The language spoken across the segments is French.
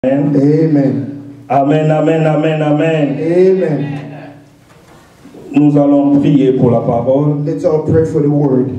Amen. Amen, amen, amen, amen. Amen. Nous allons prier pour la parole. Let's all pray for the word.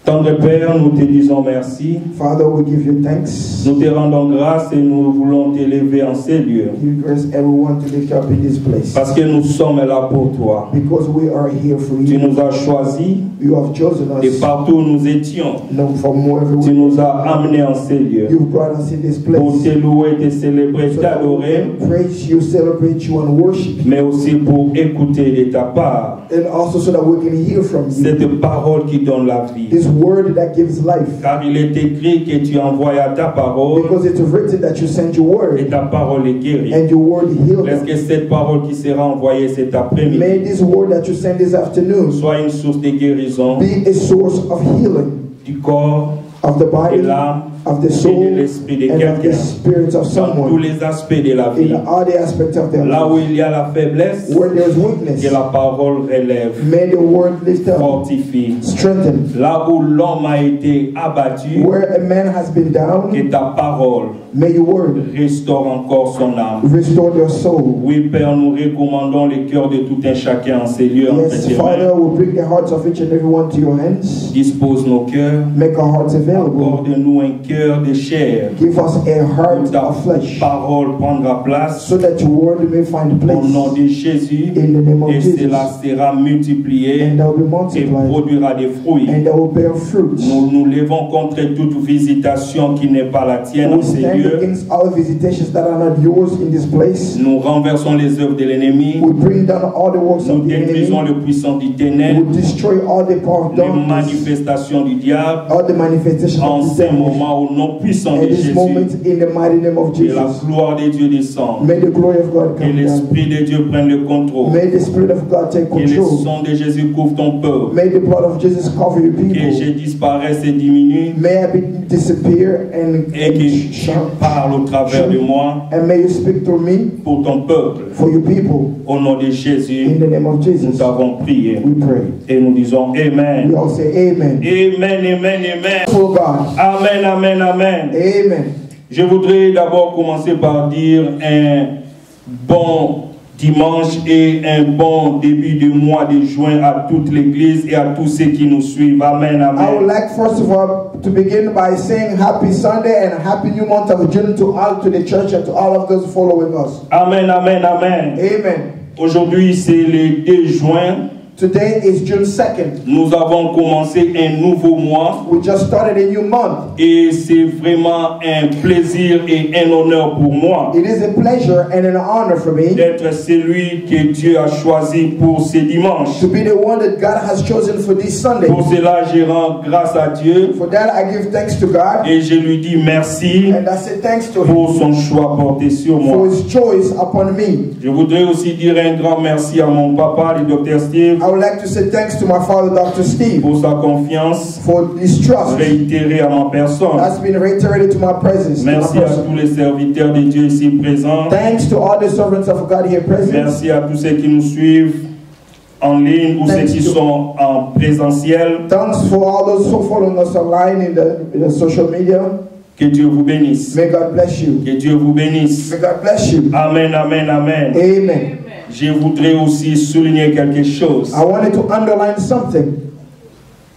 Tendre Père, nous te disons merci. Father, we give you thanks. Nous te rendons grâce et nous voulons t'élever en ces lieux. Give grace everyone to lift up in this place. Parce que nous sommes là pour toi. Because we are here for Tu you. nous as choisis You have chosen et us. partout où nous étions, From wherever tu we nous as amenés en ces lieux. You've brought us in this Pour place. te louer, te célébrer, So that we t'adorer, can praise you, celebrate you, and worship you. mais aussi pour écouter de ta part And also so that we can hear from you. cette parole qui donne la vie. This word that gives life. Car il est écrit que tu envoies ta parole Because it's written that you send your et word. ta parole est guérie. And your word heals. Laisse que cette parole qui sera envoyée cet après-midi May this word that you send this afternoon soit une source de guérison be a source of healing du corps, of the de body, l'âme of the et soul, de l'esprit de and of the quelqu'un. spirit of Dans tous someone, les aspects de la vie. in all the aspects of their Là où life. il y a la faiblesse, Where there's weakness, que la parole relève, may the word lift up, fortifie. strengthen. Là où l'homme a été abattu, Where a man has been down, que ta parole may your word restaure encore son âme. restore their soul. Oui, Père, nous recommandons les cœurs de tout un chacun en ces lieux. entre Yes, tes mains. Father, we bring the hearts of each and every one to your hands. Dispose nos cœurs. Make our hearts available. Accorde-nous un cœur de chair. Give us a Où heart ta of flesh, parole prendra place. so that your word may find Au nom place de Jésus. in the name of Et Jesus. cela sera multiplié And that will be et multiplied, produira des fruits. and that will bear fruits. Nous nous levons contre toute visitation qui n'est pas la tienne We en ces stand lieux. against all visitations that are not yours in this place. Nous renversons les œuvres de l'ennemi. We bring down all the works Nous of the détruisons enemy. le puissant du ténèbre. We destroy all the power of Les darkness, manifestations du diable. all the manifestations En of the ces devil. moments au nom puissant de At this Jésus. moment, in the mighty name of Que la Jesus, gloire de Dieu descende. may the glory of God Que come down. l'Esprit de Dieu prenne le contrôle. May the Spirit of God take Que le control. sang de Jésus couvre ton peuple. May the blood of Jesus cover your Que people. je disparaisse et diminue. May I disappear and Et que tu parles au travers de moi and may you speak through me pour ton peuple. for your people. Au nom de Jésus, In the name of Jesus, nous avons prié. we pray. Et nous disons Amen. We all say Amen. Amen, amen, amen. For God. Amen, amen, amen. Amen. Je voudrais d'abord commencer par dire un bon dimanche et un bon début de mois de juin à toute l'église et à tous ceux qui nous suivent. Amen, I would amen. like first of all to begin by saying happy Sunday and happy new month of June to the church and to all of those following us. Amen, amen, amen. Amen. Aujourd'hui, c'est le 2 juin. Today is June 2nd. Nous avons commencé un nouveau mois We just started a new month. et c'est vraiment un plaisir et un honneur pour moi It is a pleasure and an honor for me d'être celui que Dieu a choisi pour ce dimanche. to be the one that God has chosen for this Sunday. Pour cela, je rends grâce à Dieu For that, I give thanks to God et je lui dis merci and I say thanks to Him pour son choix porté sur for moi. His choice upon me. Je voudrais aussi dire un grand merci à mon papa, le docteur Steve, I would like to say thanks to my father, Dr. Steve, pour sa confiance for his trust réitérée à ma personne. that's been reiterated to my presence. to my Merci à person. tous les serviteurs de Dieu ici présents. Thanks to all the servants of God here present. Merci à tous ceux qui nous suivent en ligne ou ceux Thanks qui to- sont en présentiel. Thanks for all those who following us online in the social media. Que Dieu vous bénisse. May God bless you. Que Dieu vous bénisse. May God bless you. Amen, amen, amen. Amen. Je voudrais aussi souligner quelque chose. I wanted to underline something.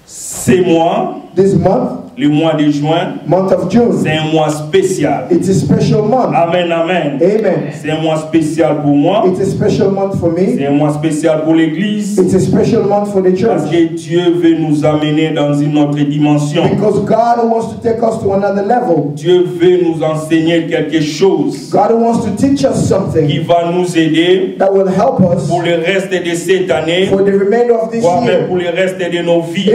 Ces mois, This month, le mois de juin, month of June, c'est un mois spécial. it's a special month. Amen, amen. Amen. C'est un mois spécial pour moi. It's a special month for me. C'est un mois spécial pour l'Église. It's a special month for the Parce church. que Dieu veut nous amener dans une autre dimension. Because God wants to take us to another level. Dieu veut nous enseigner quelque chose God wants to teach us qui something va nous aider that will help us pour le reste de cette année, for the remainder of this voire même year, pour le reste de nos vies.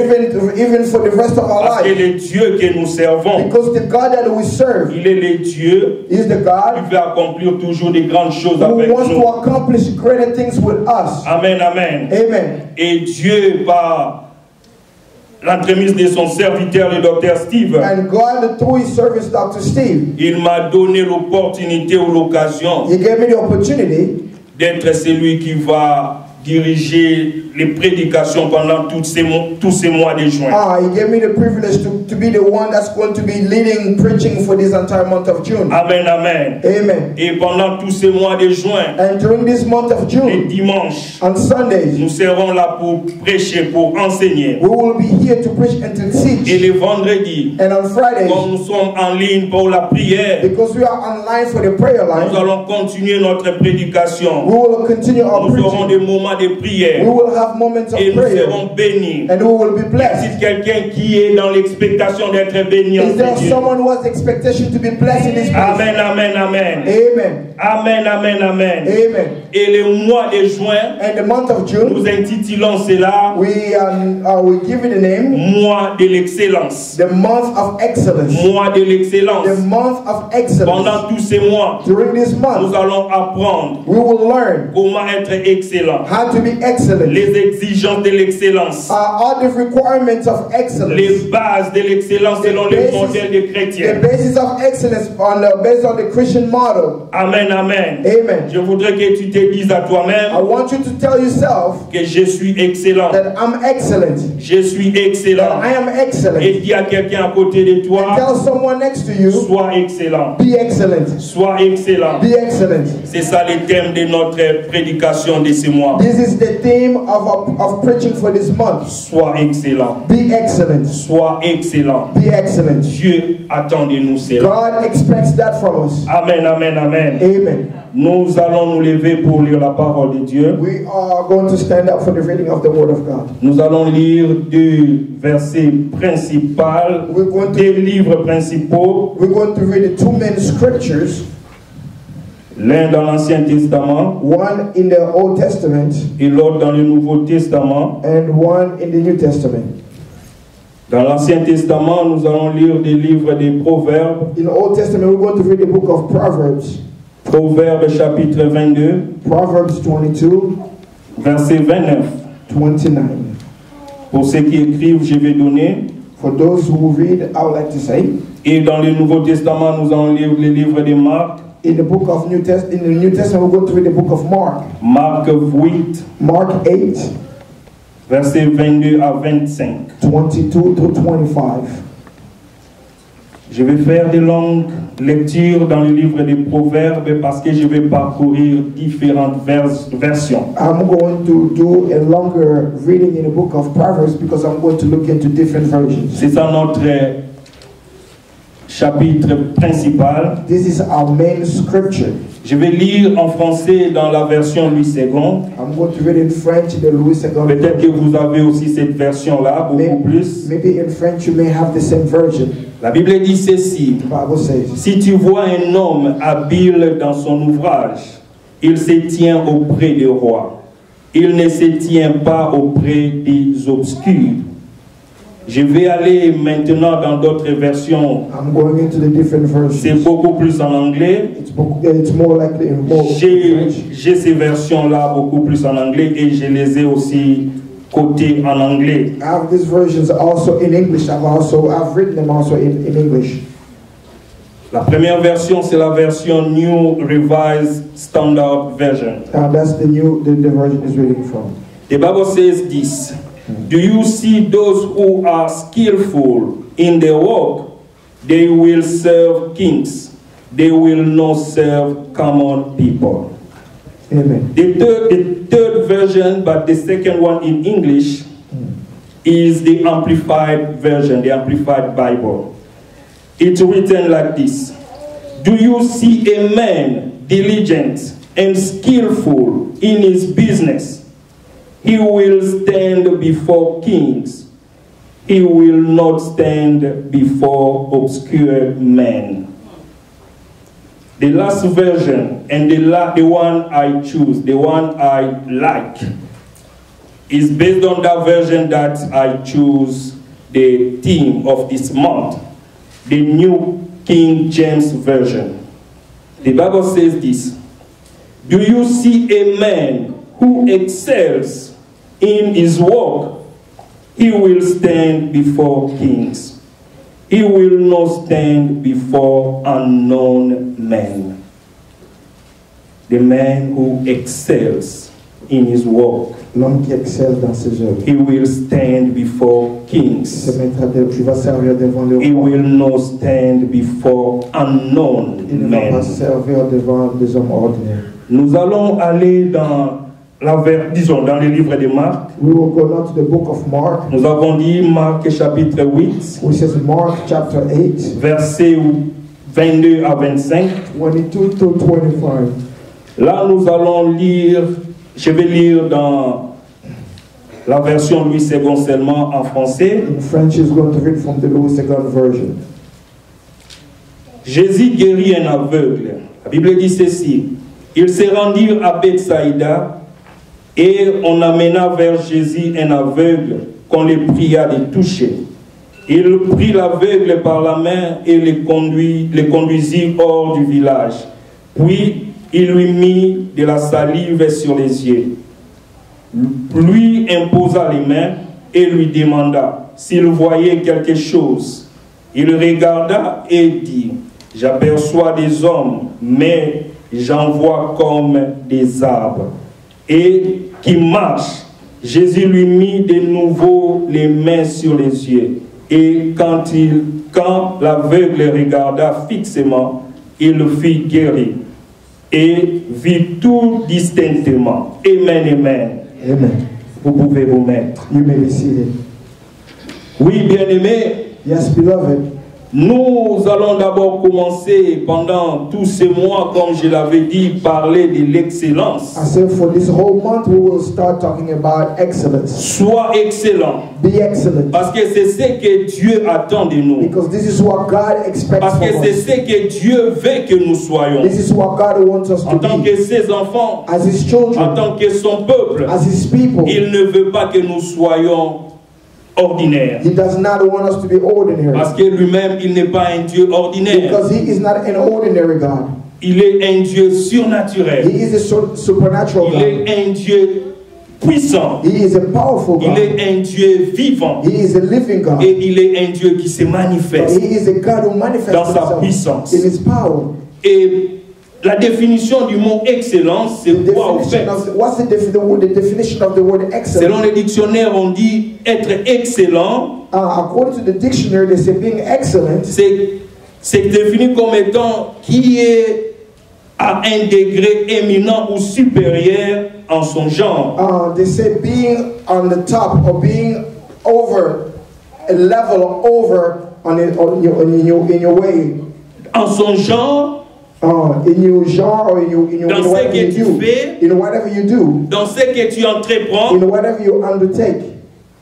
even for the rest of our Parce que life. le Dieu que nous servons, Because the God that we serve il est le Dieu is the qui God veut accomplir toujours de grandes choses who avec wants nous. to accomplish greater things with us. Amen, amen. Amen. Et Dieu, par l'entremise de son serviteur, le docteur Steve, And God, through His service, Dr. Steve, il m'a donné l'opportunité ou l'occasion He gave me the opportunity d'être celui qui va diriger les prédications pendant tous ces mois de juin. He gave me the privilege to be the one that's going to be leading preaching for this entire month of June. Amen, amen. Amen. Et pendant tous ces mois de juin, And during this month of les June, dimanches, on Sundays, nous serons là pour prêcher, pour enseigner. we will be here to preach and to Et teach. les vendredis, And on Fridays, comme nous sommes en ligne pour la prière, because we are online for the prayer nous line, allons continuer notre prédication. we will continue our Nous aurons preaching. des moments de We prière will have moments of et nous prayer, serons bénis. and we will be Si blessed. quelqu'un qui est dans l'expectation d'être béni en Is there Dieu. someone who has expectation to be blessed in this place? Amen, amen, amen. Amen. Amen, amen, amen. Amen. Et le mois de juin, And the month of June, nous intitulons cela we give it a name, mois de l'excellence. the month of excellence. Mois de l'excellence. The month of excellence. Pendant tous ces mois, During this nous month, allons apprendre we will learn comment être excellent. how to be excellent. Les exigences de l'excellence. All the requirements of excellence. Les bases de l'excellence selon le modèle des The chrétiens. basis of excellence based on the Christian model. Amen, amen. Amen. Je voudrais que tu te dises à I toi-même want you to tell yourself que je suis excellent. that I'm excellent. Je suis That excellent. I am excellent. Et dis à quelqu'un à côté de And toi, tell someone next to you, sois excellent. be excellent. Sois excellent. Be excellent. C'est ça le thème de notre prédication de ce mois. This is the theme of preaching for this month. Sois excellent. Be excellent. Sois excellent. Be excellent. Dieu attend de nous cela. God expects that from us. Amen, amen, amen. Amen. Nous allons nous lever pour lire la parole de Dieu. We are going to stand up for the reading of the Word of God. Nous allons lire deux versets principaux, We're going to, deux livres principaux, we're going to read the two main scriptures, l'un dans l'Ancien Testament one in the Old Testament et l'autre dans le Nouveau Testament. and one in the New Testament. Dans l'Ancien Testament, nous allons lire des livres des Proverbes, In the Old Testament, we're going to read the book of Proverbs. Proverbes chapitre 22, Proverbs 22, verset 29. 29. Pour ceux qui écrivent, je vais donner. For those who read, I would like to say, Et dans le Nouveau Testament, nous allons lire les livres de Marc, in the book of in the New Testament, we're going to read the book of Mark. Marc 8, Mark 8, versets 22 à 25. 22 through 25. Je vais faire de longues lectures dans le livre des Proverbes parce que je vais parcourir différentes versions. I'm going to do a longer reading in the book of Proverbs because I'm going to look into different versions. C'est ça notre chapitre principal. This is our main scripture. Je vais lire en français dans la version Louis II. I'm going to read in French in the Louis II. Peut-être que vous avez aussi cette version-là, beaucoup plus. Maybe in French you may have the same version. La Bible dit ceci. The Bible says, Si tu vois un homme habile dans son ouvrage, il se tient auprès des rois. Il ne se tient pas auprès des obscurs. Je vais aller maintenant dans d'autres versions. I'm going into the different C'est versions. beaucoup plus en anglais. It's more likely in more French. J'ai ces versions-là beaucoup plus en anglais et je les ai aussi cotées en anglais. I have these versions also in English. I've written them also in English. La première version, c'est la version New Revised Standard Version. That's the version is reading from. The Bible says this. Do you see those who are skillful in their work? They will serve kings. They will not serve common people. Amen. The third version, but the second one in English, is the Amplified Version, the Amplified Bible. It's written like this. Do you see a man diligent and skillful in his business? He will stand before kings. He will not stand before obscure men. The last version and the one I choose, the one I like, is based on that version that I choose the theme of this month, the New King James Version. The Bible says this. Do you see a man who excels in his work? He will stand before kings. He will not stand before unknown men. The man who excels in his work. L'homme qui excelle dans ses œuvres. He will stand before kings. Il va servir devant les He rois. will not stand before unknown Il ne va men. pas servir devant des hommes ordinaires. Nous allons aller dans dans le livre de Marc. We will go now to the book of Mark. Nous avons dit Marc chapitre 8, Which is Mark chapter 8, versets 22 à 25. 22 to 25. Là, nous allons lire, je vais lire dans la version Louis II seulement en français. In French, is going to read from the Louis II version. Jésus guérit un aveugle. La Bible dit ceci. Ils se rendirent à Bethsaïda et on amena vers Jésus un aveugle qu'on les pria de toucher. Il prit l'aveugle par la main et le conduisit hors du village. Puis il lui mit de la salive sur les yeux. Lui imposa les mains et lui demanda s'il voyait quelque chose. Il regarda et dit, j'aperçois des hommes, mais j'en vois comme des arbres. Et qui marchent. Jésus lui mit de nouveau les mains sur les yeux. Et quand l'aveugle regarda fixement, il le fit guérir. Et vit tout distinctement. Amen, amen. Amen. Vous pouvez vous mettre. You may be seated. Oui, bien-aimés. Yes, beloved. Nous allons d'abord commencer pendant tous ces mois, comme je l'avais dit, parler de l'excellence. I said for this whole month we will start talking about excellence. Sois excellent. Be excellent. Parce que c'est ce que Dieu attend de nous. Because this is what God expects Parce que from c'est us. ce que Dieu veut que nous soyons. This is what God wants us En to tant be. que ses enfants, As His en children, tant que son peuple, as His people. il ne veut pas que nous soyons ordinaires. He does not want us to be ordinary. Parce que lui-même, il n'est pas un Dieu ordinaire. Because He is not an ordinary God. Il est un Dieu surnaturel. He is a supernatural Il est God. un Dieu puissant. He is a powerful Il God. est un Dieu vivant. He is a living God. Et il est un Dieu qui se manifeste He is a God who manifests dans sa Himself puissance. in His power. Et la définition du mot excellence, c'est quoi au fait? What's the definition of the word Selon excellent? les dictionnaires, on dit être excellent. According to the dictionary, they say being excellent C'est défini comme étant qui est à un degré éminent ou supérieur en son genre. they say being on the top or being over a level over in your way. En son genre, In your genre or in dans ce whatever que you tu do. fais, In whatever you do. dans ce que tu entreprends, In whatever you undertake.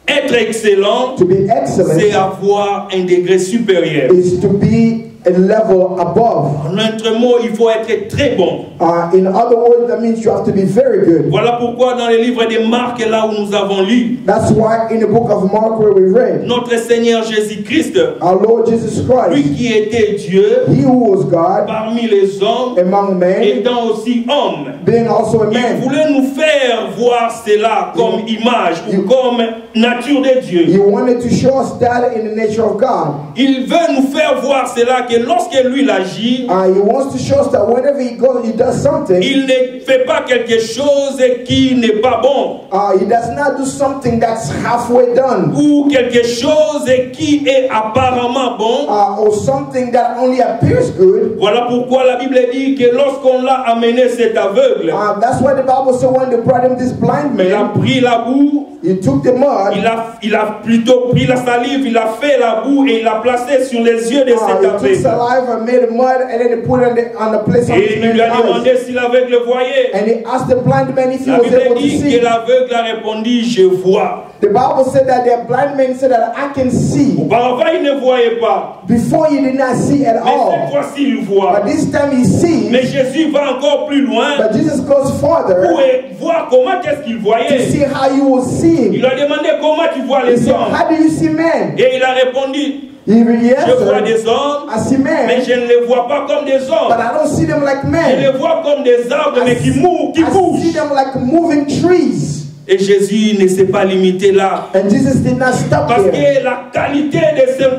être excellent, To be excellent c'est avoir un degré supérieur. is to be a level above. En autre mot, il faut être très bon. In other words, that means you have to be very good. Voilà pourquoi dans le livre de Marc, là où nous avons lu, That's why in the book of Mark where we read, notre Seigneur Jésus-Christ, our Lord Jesus lui Christ, qui était Dieu He who was God parmi les hommes, among men, étant aussi homme, being also a il man, voulait nous faire voir cela comme image ou comme nature de Dieu. He wanted to show us that in the nature of God. Il veut nous faire voir cela que lorsque lui agit, He wants to show us that whenever He goes, He does something. il ne fait pas quelque chose qui n'est pas bon He does not do something that's halfway done, ou quelque chose qui est apparemment bon. or something that only appears good. Voilà pourquoi la Bible dit que lorsqu'on l'a amené cet aveugle, That's why the Bible said when they brought him this blind il a man, pris la boue, he took the mud. il a plutôt pris la salive, il a fait la boue et il l'a placé sur les yeux de cet He took aveugle. saliva and made mud and then he put it on the place of Et his il man's lui a eyes. demandé si l'aveugle voyait. And he asked the blind man if he La was Bible able to dit see. que l'aveugle a répondu, je vois. The Bible said that the blind man said that I can see. Auparavant, il ne voyait pas. Before he did not see at Mais cette all. fois-ci, il voit. But this time he sees. Mais Jésus va encore plus loin But Jesus goes farther pour voir comment est-ce qu'il to voyait. see how you will see Il him. lui a demandé comment tu vois He les said, hommes. how do you see men? Et il a répondu, He je vois answered, des hommes, I see mais men, je ne les vois pas comme des but hommes. I don't see them like Je men. les vois comme des arbres, mais qui I see bougent. them like moving trees. Et Jésus ne s'est pas limité là. And Jesus did not stop Parce there. que la qualité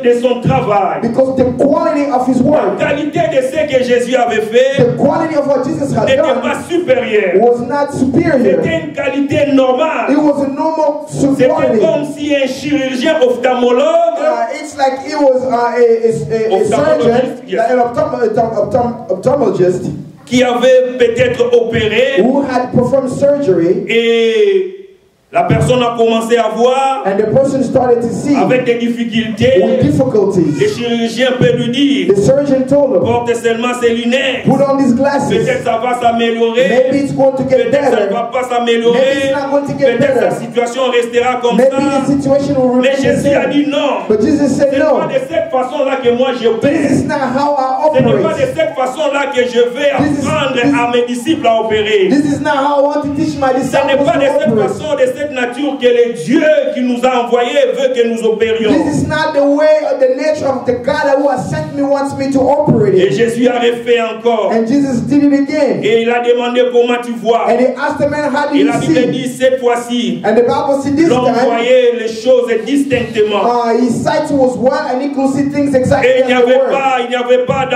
de son travail, Because the quality of his la work, qualité de ce que Jésus avait fait, the quality of what Jesus had n'était done pas supérieure. was not superior. C'était une qualité normale. It was a normal C'était quality. comme si un chirurgien ophtalmologue, It's like it was a surgeon, Yes. an ophthalmologist, qui avait peut-être opéré who had performed surgery, et la personne a commencé à voir and the person started to see avec des difficultés. with Le difficulties. chirurgien peut lui dire, The surgeon told him, porte seulement ses lunettes. put on these glasses. Peut-être ça va s'améliorer. Maybe it's going to get Peut-être ça ne better. va pas Maybe s'améliorer. it's not going to get Peut-être better. sa situation restera comme Maybe ça. the situation will Mais remain the Jésus a same. dit non. But Jesus said Ce n'est pas no. de cette façon-là que moi This j'opère. is not how I Ce n'est pas de operate. cette façon-là que je vais apprendre à mes disciples à opérer. This is not how I want to teach my Ce n'est disciples pas de cette to operate. façon, de cette nature que le Dieu qui nous a envoyés veut que nous opérions. This is not the way or the nature of the God who has sent me wants me to operate Et it. Jésus a refait encore. And Jesus did it again. Et il a demandé comment tu vois. And he asked the man, how do Et you la Bible see? dit cette fois-ci, And the Bible said this l'homme time, voyait les choses distinctement. his sight was well and he could see things Et exactly il n'y as they avait were. pas,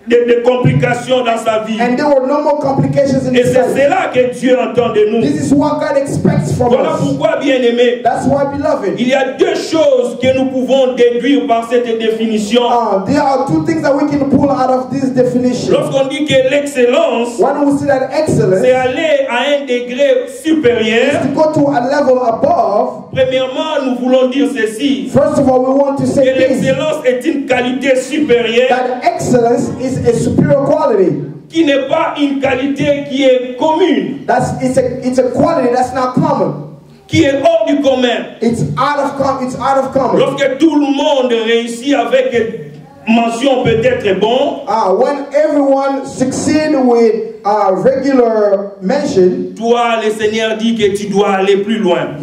de complications dans sa vie. And there were no more complications in Et his c'est sight. cela que Dieu entend de nous. This is what God expects from Voilà us. pourquoi, bien-aimés, That's why, beloved, il y a deux choses que nous pouvons déduire par cette définition. there are two things that we can pull out of this definition. Lorsqu'on dit que l'excellence, One, we see that excellence c'est aller à un degré supérieur. to go to a level above. Premièrement, nous voulons dire ceci, First of all, we want to que say this, l'excellence est une qualité supérieure that excellence is a superior quality. qui n'est pas une qualité qui est commune, It's a quality that's not common. qui est hors du commun. It's out of common. Lorsque tout le monde réussit avec mention peut-être bon, When everyone succeed with regular mention, toi, le Seigneur dit que tu dois aller plus loin.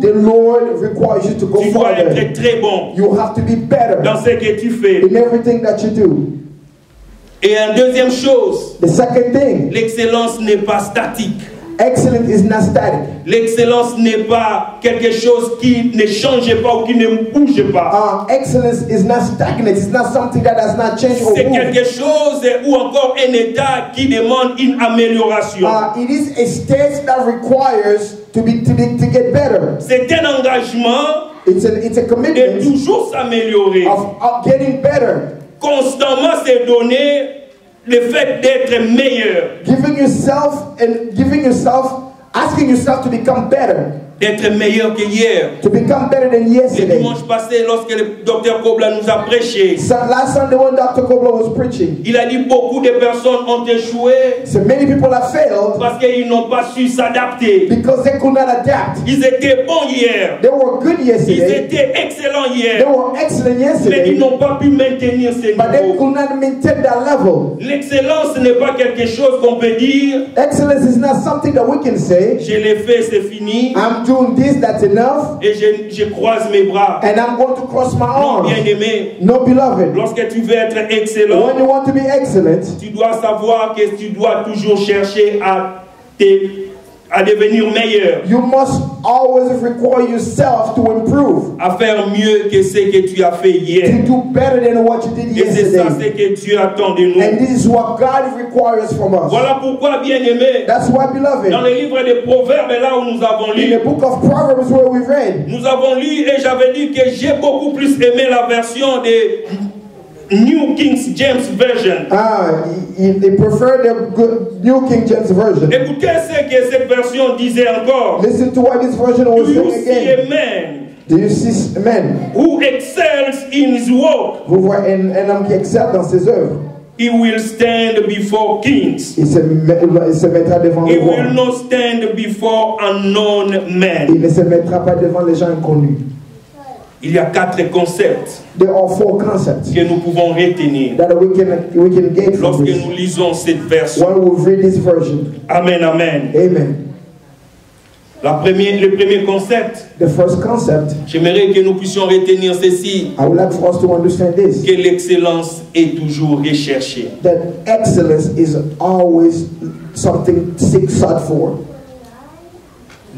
the Lord requires you to go Tu dois further. être très bon You have to be better dans ce que tu fais. in everything that you do. Et une deuxième chose, The second thing, l'excellence n'est pas statique. excellence is not static. L'excellence n'est pas quelque chose qui ne change pas ou qui ne bouge pas. Excellence is not stagnant. It's not something that does not change or C'est move. quelque chose ou encore un état qui demande une amélioration. It is a state that requires to get better. C'est un engagement It's a de commitment toujours s'améliorer. of getting better. Constamment se donner le fait d'être meilleur. Asking yourself to become better. D'être meilleur que hier. To become better than Le yesterday. dimanche passé, lorsque le docteur Kobla nous a prêché, So last Sunday when Dr. Kobler was preaching, il a dit beaucoup de personnes ont échoué so many people have failed parce qu'ils n'ont pas su s'adapter. because they could not adapt. Ils étaient bons hier. They were good Ils yesterday. étaient excellents They hier. were excellent Mais yesterday. ils n'ont pas pu maintenir ce But they niveau. could not maintain that level. L'excellence n'est pas quelque chose qu'on peut dire, Excellence is not something that we can say, je l'ai fait, c'est fini, I'm doing this, that's enough, et je croise mes bras. and I'm going to cross my Non, arms. bien-aimé, No, beloved. lorsque tu veux être excellent, When you want to be excellent, tu dois savoir que tu dois toujours chercher à devenir meilleur, you must always require yourself to improve, à faire mieux que ce que tu as fait to hier. do better than what you did Et c'est ça yesterday. ce que Dieu attend de And nous. this is what God requires from us. Voilà pourquoi, bien-aimé, That's why, dans beloved, le livre des Proverbes, là où nous avons in lu, the book of Proverbs where we read, nous avons lu et j'avais dit que j'ai beaucoup plus aimé la version de New King James Version. they prefer the good New King James Version. Écoutez ce que cette version disait encore. Listen to what this version Do was you saying see again. a man Do you see men who excels in his work? who were qui excellent dans ses œuvres? He will stand before kings. Il se mettra devant He le roi. will not stand before unknown Il men. ne se mettra pas devant les gens inconnus. Il y a 4 concepts There are 4 concepts que nous pouvons retenir that we can get from lorsque this. nous lisons cette version. When we read this version. Amen, amen. Amen. Le premier concept, The first concept, j'aimerais que nous puissions retenir ceci, I would like for us to understand this, que l'excellence est toujours recherchée. that excellence is always something sought for.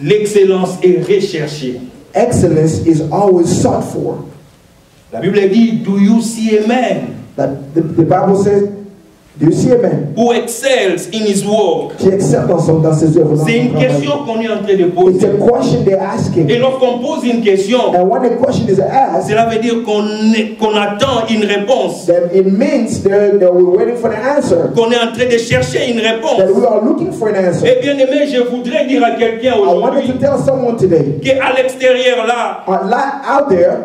l'excellence est recherchée. Excellence is always sought for. La Bible dit, do you see a man That the Bible says, do you see a man? who excels in his work? Qui excelle dans ses œuvres. C'est une question qu'on est en train de It's poser. a question they're asking. Et lorsqu'on pose une question, And when the question is asked, cela veut dire qu'on attend une réponse. then it means that we're waiting for the answer. Qu'on est en train de chercher une réponse. That we are looking for an answer. Et bien aimé, je voudrais dire à quelqu'un I wanted aujourd'hui to tell someone today, qu'à l'extérieur là, out there,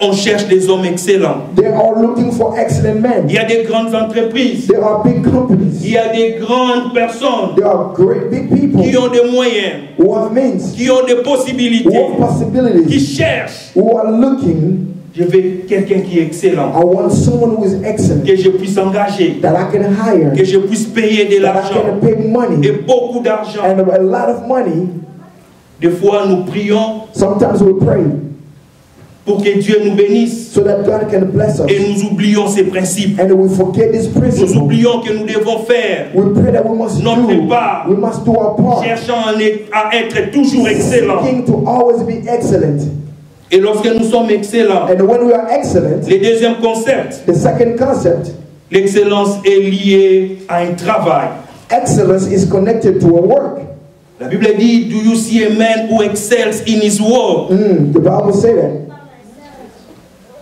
on cherche des hommes excellents. they are looking for excellent men. Il y a des grandes entreprises. There are big companies. Il y a des grandes personnes There are great big people qui ont des moyens, who have means, qui ont des who possibilités, have qui possibilities, cherchent. who are looking. Je veux quelqu'un qui est excellent, I want someone who is excellent, que je puisse engager, that I can hire, que je puisse payer de that I l'argent can pay et money, beaucoup d'argent. and a lot of money. Des fois, nous prions Sometimes we pray pour que Dieu nous bénisse so that God can bless us, et nous oublions ces principes. and we forget this Nous principle. oublions que nous devons faire, We pray that we must notre part, we must do our part, cherchant à être toujours excellents. seeking to always be excellent. Et lorsque nous sommes excellents, And when we are excellent, le deuxième concept, the second concept, l'excellence est liée à un travail. excellence is connected to a work. La Bible dit, do you see a man who excels in his work? The Bible says that.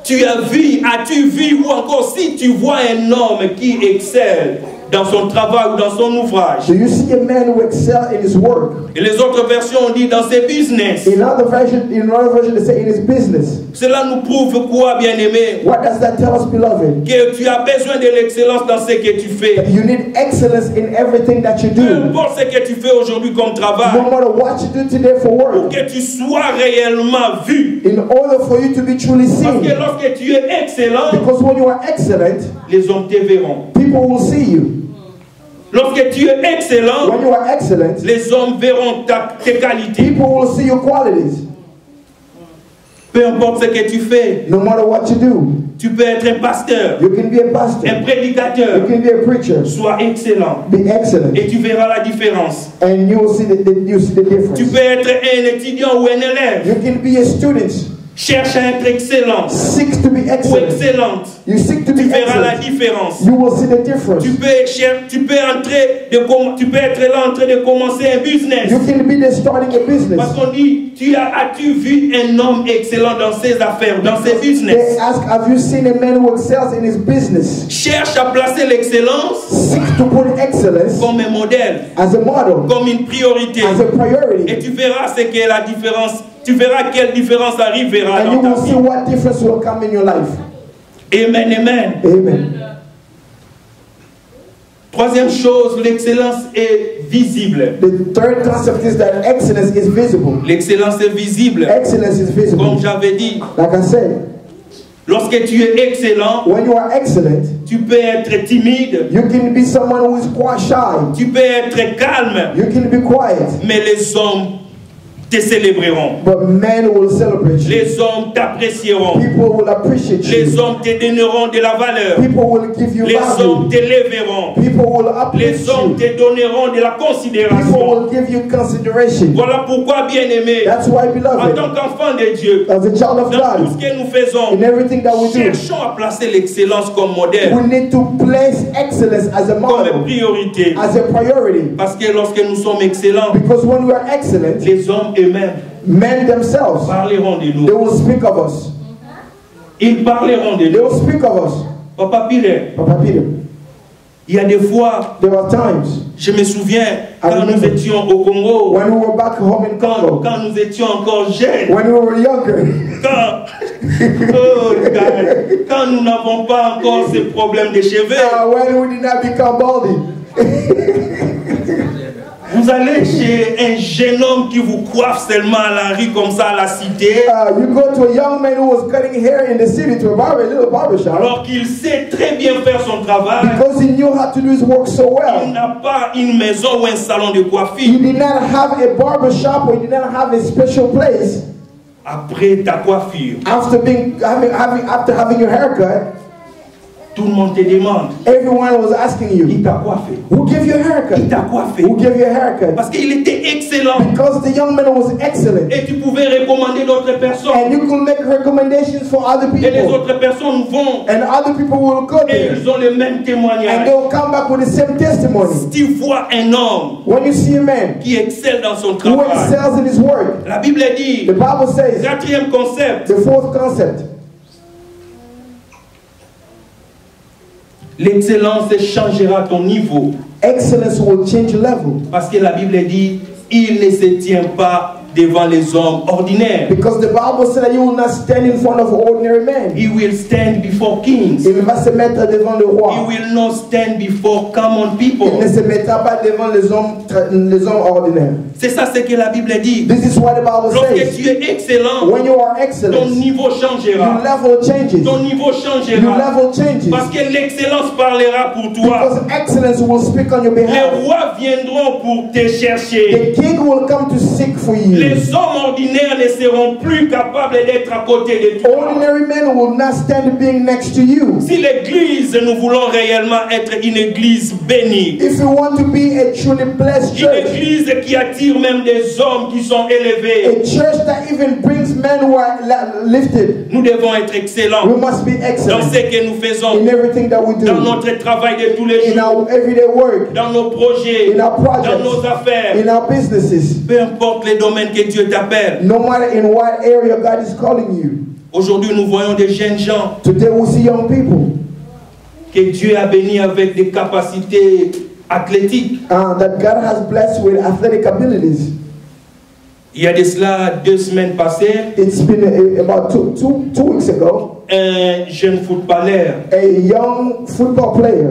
As-tu vu ou encore si tu vois un homme qui excelle dans son travail ou dans son ouvrage? Do you see a man who excels in his work? Et les autres versions ont dit dans ses business. In another version, they say in his business. Cela nous prouve quoi, bien-aimé? What does that tell us, beloved? Que tu as besoin de l'excellence dans ce que tu fais. You need excellence in everything that you Peu do. importe ce que tu fais aujourd'hui comme No travail, matter what you do today for pour work, que tu sois réellement vu. in order for you to be truly Parce seen. que lorsque tu es excellent, Because when you are excellent, les hommes te verront. people will see you. Lorsque tu es excellent, When you are excellent, les hommes verront tes qualités. people will see your qualities. Peu importe ce que tu fais, No matter what you do, tu peux être un pasteur, you can be a pastor, un prédicateur. you can be a preacher. Sois excellent Be excellent, et tu verras la différence. and you will see the difference. Tu peux être un étudiant ou un élève. You can be a student, Cherche à être excellent seek to be ou excellent. excellente. You seek to Tu be verras la excellent. différence. You will see the difference. Tu peux être là en train de commencer un business. You can be there starting a Parce business. qu'on dit, as-tu vu un homme excellent dans ses affaires, dans ses They business? ask, have you seen a man who excels in his business? Cherche à placer l'excellence Seek to put excellence comme un modèle, as a model, comme une priorité. as a Et priority. tu verras ce qu'est la différence. Tu verras quelle différence arrivera And you dans will ta see vie. what difference will come in your life. Amen, amen. Amen. Troisième chose, l'excellence est visible. The third concept is that excellence is visible. L'excellence est visible. Excellence is visible. Comme j'avais dit, Like I said, lorsque tu es excellent, when you are excellent, tu peux être timide, you can be someone who is quite shy. tu peux être calme, You can be quiet, mais les hommes te célébreront. but men will celebrate you. Les hommes t'apprécieront. People will appreciate Les you. hommes te donneront de la valeur. People will give you Les hommes value. t'élèveront. People will uplift Les hommes you. te donneront de la People considération. will give you consideration. Voilà pourquoi, bien-aimé, That's why, en beloved, tant qu'enfant de Dieu, as a child of dans tout ce God, que nous faisons, in everything that we do, cherchons à placer l'excellence comme modèle, we need to place excellence as a comme model, priorité. as a priority. Parce que lorsque nous sommes excellents, Because when we are excellent, les hommes eux-mêmes men themselves, parleront de they nous. will speak of us. Ils parleront de They nous. will speak of us. Papa Pire, Papa Peter, il y a des fois, there are times je me souviens, quand nous remember. étions au Congo, when we were back home in Congo, quand nous étions encore jeunes, when we were younger, quand nous n'avons pas encore ces problèmes de cheveux, when we did not become baldy. vous allez chez un jeune homme qui vous coiffe seulement à la rue comme ça à la cité, You go to a young man who was cutting hair in the city to a little barber shop, alors qu'il sait très bien faire son travail. because he knew how to do his work so Il well. n'a pas une maison ou un salon de He coiffure. did not have a barber shop, or he did not have a special place. Après ta coiffure, After having your haircut, Tout le monde te demande. Everyone was asking Il you, t'a coiffé. who gave you a haircut? Il t'a coiffé. Who gave you a haircut? Parce qu'il était excellent. Because the young man was excellent. Et tu pouvais recommander d'autres personnes. And you could make recommendations for other Et les people. autres personnes vont. And other people will go Et there. ils ont le même And témoignage. they will come back with the same testimony. Si tu vois un homme When you see a man qui excelle dans son who travail, excels in his work, la Bible dit, the Bible says, quatrième concept, the fourth concept, l'excellence changera ton niveau. excellence will change your level. Parce que la Bible dit, il ne se tient pas devant les hommes ordinaires. Because the Bible said that you will not stand in front of ordinary men. He will stand before kings. Il va se mettre devant le He roi. will not stand before common Il ne people. se mettra pas devant les hommes ordinaires. C'est ça ce que la Bible dit. This is what the Bible Lorsque says. tu es excellent, When you are ton excellent, niveau your changera. level changes. Ton niveau Your changera. level changes. Parce que l'excellence parlera pour toi. Because excellence will speak on your Les behalf. rois viendront pour te chercher. The king will come to seek for you. Les hommes ordinaires ne seront plus capables d'être à côté de toi. Ordinary men will not stand being next to you. Si l'église, nous voulons réellement être une église bénie, If you want to be a truly blessed une church, église qui attire même des hommes qui sont élevés, a church that even brings men who are lifted, nous devons être excellents we must be dans excellent ce que nous faisons, in everything that we dans do, notre travail de tous les in jours, our everyday work, dans nos projets, in our dans nos projects, affaires, in our businesses, peu importe les domaines que Dieu t'appelle. no matter in what area God is calling you. Aujourd'hui, nous voyons des jeunes gens Today we see young people que Dieu a bénis avec des capacités athlétiques. that God has blessed with athletic abilities. Il y a de cela 2 semaines passées, It's been about two weeks ago, un jeune footballeur a young football player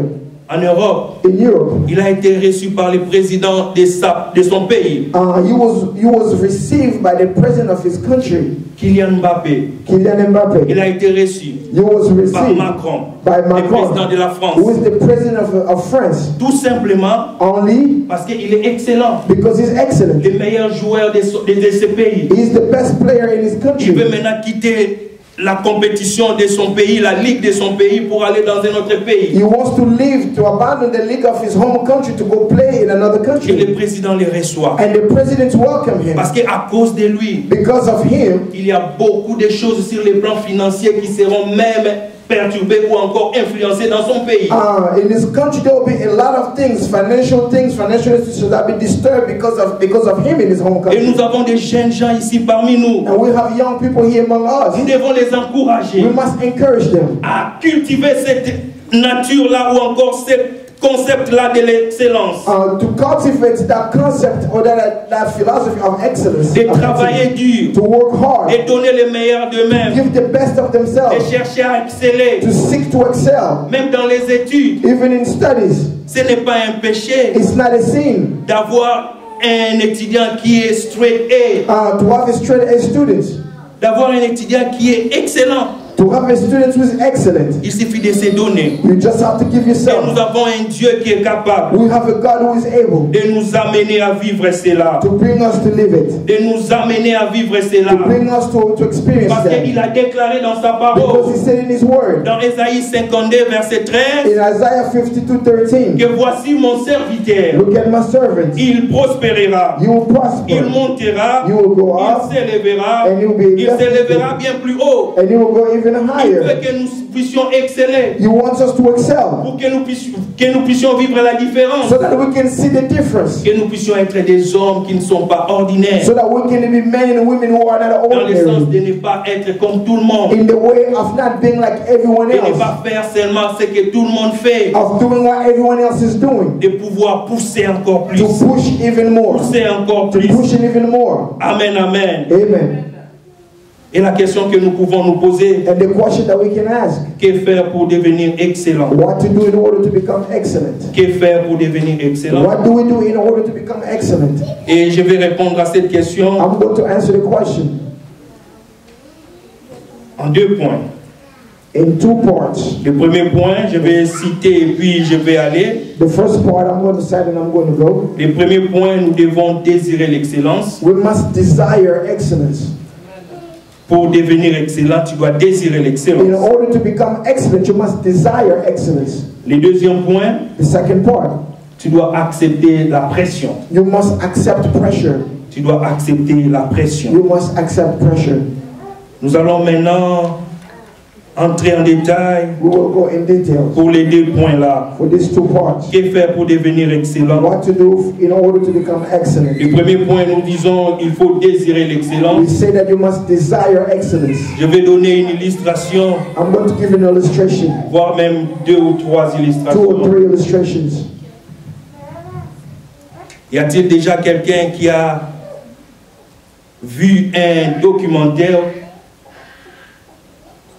en Europe, in Europe. il a été reçu par le président de son pays, He was received by the president of his country, Kylian Mbappé. Kylian Mbappe. Il a été reçu He was par received Macron, by le président Macron, de la who France. is the president of France, Tout simplement only parce qu'il est excellent, because he's excellent. le meilleur joueur de ce pays. He's the best player in his Il country. veut maintenant quitter la compétition de son pays, la ligue de son pays pour aller dans un autre pays. He wants to leave, to abandon the league of his home country to go play in another Et country. le président le reçoit. And the president welcomed him. Parce qu'à cause de lui, Because of him, il y a beaucoup de choses sur le plan financier qui seront même perturbées ou encore influencées dans son pays. in this country there will be a lot of financial institutions that will be disturbed because of him in his home Et country. nous avons des jeunes gens ici parmi nous. And we have young people here among us. Nous devons les encourager We must encourage them à cultiver cette nature-là ou encore ce concept-là de l'excellence. to cultivate that concept or that philosophy of excellence. De of travailler excellence. dur, To work hard, de donner le meilleur d'eux-mêmes, give the best of de themselves, chercher à exceller, to seek to excel, même dans les études. even in studies. Ce n'est pas un péché It's not a sin d'avoir un étudiant qui est straight A, to have a straight A student, d'avoir un étudiant qui est excellent. to have a student who is excellent. Il suffit de se donner. You just have to give Et nous yourself. avons un Dieu qui est capable We have a God who is able de nous amener à vivre cela, to bring us to live it, de nous amener à vivre to cela. bring us to experience Parce that. qu'il a déclaré dans sa Because parole, he said in his word, dans Ésaïe 52, verset 13, in Isaiah 52:13, que voici mon serviteur, look at my servant. il prospérera, You will il prosper, montera, you will go il up, s'élèvera, and you will be il s'élèvera bien plus haut. and you will go even Il higher. veut que nous puissions exceller, He wants us to excel pour que nous puissions vivre la différence, so that we can see the difference, que nous puissions être des hommes qui ne sont pas ordinaires, so that we can be men and women who are not dans le sens ordinary, de ne pas être comme tout le monde, in the way of not being like everyone de ne else, pas faire seulement ce que tout le monde fait, of doing what everyone else is doing, de pouvoir pousser encore plus, to push even more, pousser encore to plus. push it even more. Amen, amen. Amen. Et la question que nous pouvons nous poser, And the question that we can ask, que faire pour devenir excellent? what to do in order to become excellent? Que faire pour devenir excellent? What do we do in order to become excellent? Et je vais répondre à cette question I'm going to answer the question en 2 points. in 2 parts. Le premier point, je vais citer et puis je vais aller. The first part, I'm going to cite and I'm going to go. Le premier point, nous devons désirer l'excellence. We must desire excellence. Pour devenir excellent, tu dois désirer In l'excellence. order to become excellent, you must desire excellence. Le deuxième point, The second part, tu dois accepter la pression. you must accept pressure. Tu dois accepter la pression. You must accept pressure. Nous allons maintenant entrer en détail We will go in details pour les deux points là. for these two parts. Que faire pour devenir excellent? What to do in order to become excellent. Le premier point, nous disons, il faut désirer We l'excellence. say that you must desire excellence. Je vais donner une illustration, I'm going to give an illustration, voire même 2 ou 3 2 or illustrations. 3 illustrations. Y a-t-il déjà quelqu'un qui a vu un documentaire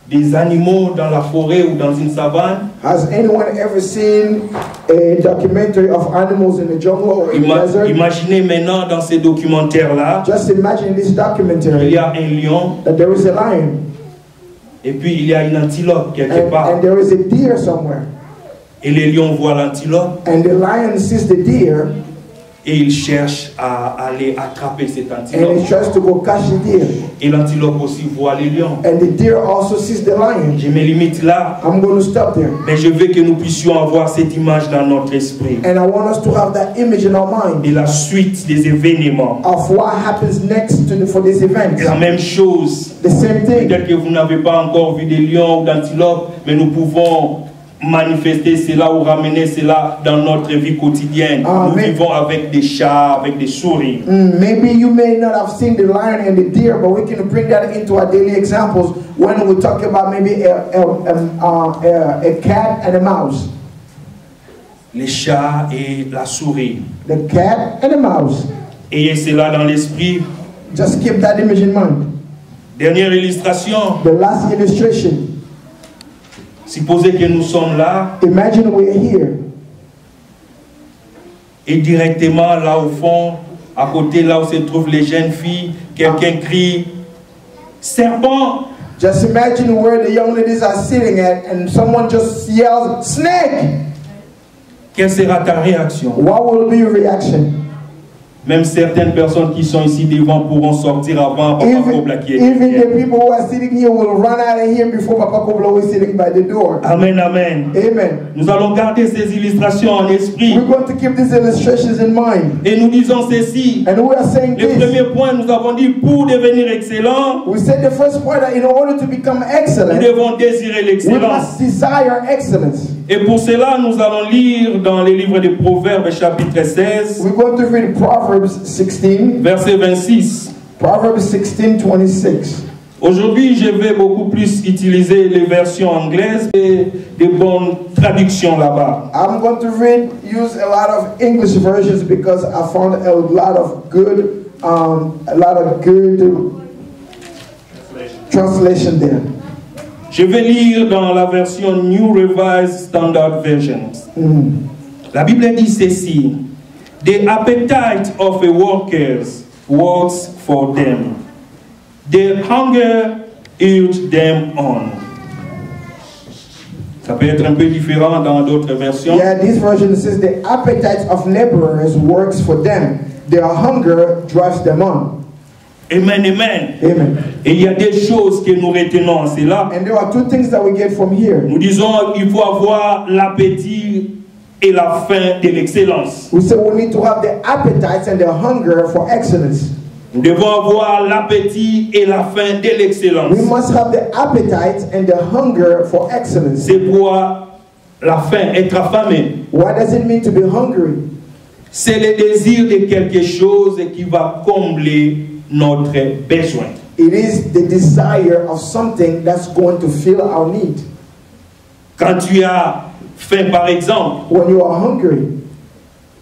des animaux dans la forêt ou dans une savane? Has anyone ever seen a documentary of animals in the jungle or in the desert? Imaginez maintenant dans ces documentaires-là, Just imagine this il documentary y a un lion that there is a lion et puis il y a une antilope quelque part. and there is a deer somewhere. Et le lion voit l'antilope And the lion sees the deer et il cherche à aller attraper cette and antilope. he tries to go catch the deer. Et l'antilope aussi voit le lion. And the deer also sees the lion. Je me limite là, I'm going to stop there. mais je veux que nous puissions avoir cette image dans notre esprit. And I want us to have that image in our mind Et la suite des événements. of what happens next for this event. La même chose. The same thing. Peut-être que vous n'avez pas encore vu des lions ou d'antilopes, mais nous pouvons manifester cela ou ramener cela dans notre vie quotidienne. Ah, Nous mais- vivons avec des chats, avec des souris. Maybe you may not have seen the lion and the deer, but we can bring that into our daily examples when we talk about maybe a cat and a mouse. Les chats et la souris. The cat and a mouse. Ayez cela dans l'esprit. Just keep that image in mind. Dernière illustration. The last illustration. Supposez que nous sommes là Imagine we're here, et directement là au fond, à côté là où se trouvent les jeunes filles, quelqu'un crie « Serpent !» just imagine where the young ladies are sitting at and someone just yells, "Snake!" Quelle sera ta réaction? What will be your reaction? Même certaines personnes qui sont ici devant pourront sortir avant Papa Kobla qui est Even the derrière. people who are sitting here will run out of here before Papa Kobla is sitting by the door. Amen, amen. Amen. Nous allons garder ces illustrations en esprit. We're going to keep these illustrations in mind. Et nous disons ceci. And we are saying Le this. premier point, nous avons dit, pour devenir excellent, We said the first point that in order to become nous excellent, devons désirer we l'excellence. must desire excellence. Et pour cela, nous allons lire dans les livres de Proverbes, chapitre 16, We're going to read Proverbs 16, verset 26. Proverbs 16:26. Aujourd'hui, je vais beaucoup plus utiliser les versions anglaises et des bonnes traductions là-bas. I'm going to use a lot of English versions because I found a lot of good translation there. Je vais lire dans la version New Revised Standard Version. La Bible dit ceci. The appetite of a worker works for them. Their hunger urges them on. Ça peut être un peu différent dans d'autres versions. Yeah, this version says the appetite of laborers works for them. Their hunger drives them on. Amen, amen. Amen. Et il y a des choses que nous retenons en cela. And there are two things that we get from here. Nous disons qu'il faut avoir l'appétit et la faim de l'excellence. We say we need to have the appetite and the hunger for excellence. Nous devons avoir l'appétit et la faim de l'excellence. We must have the appetite and the hunger for excellence. C'est quoi la faim, être affamé? What does it mean to be hungry? C'est le désir de quelque chose qui va combler notre besoin. It is the desire of something that's going to fill our need. Quand tu as faim, par exemple, When you are hungry,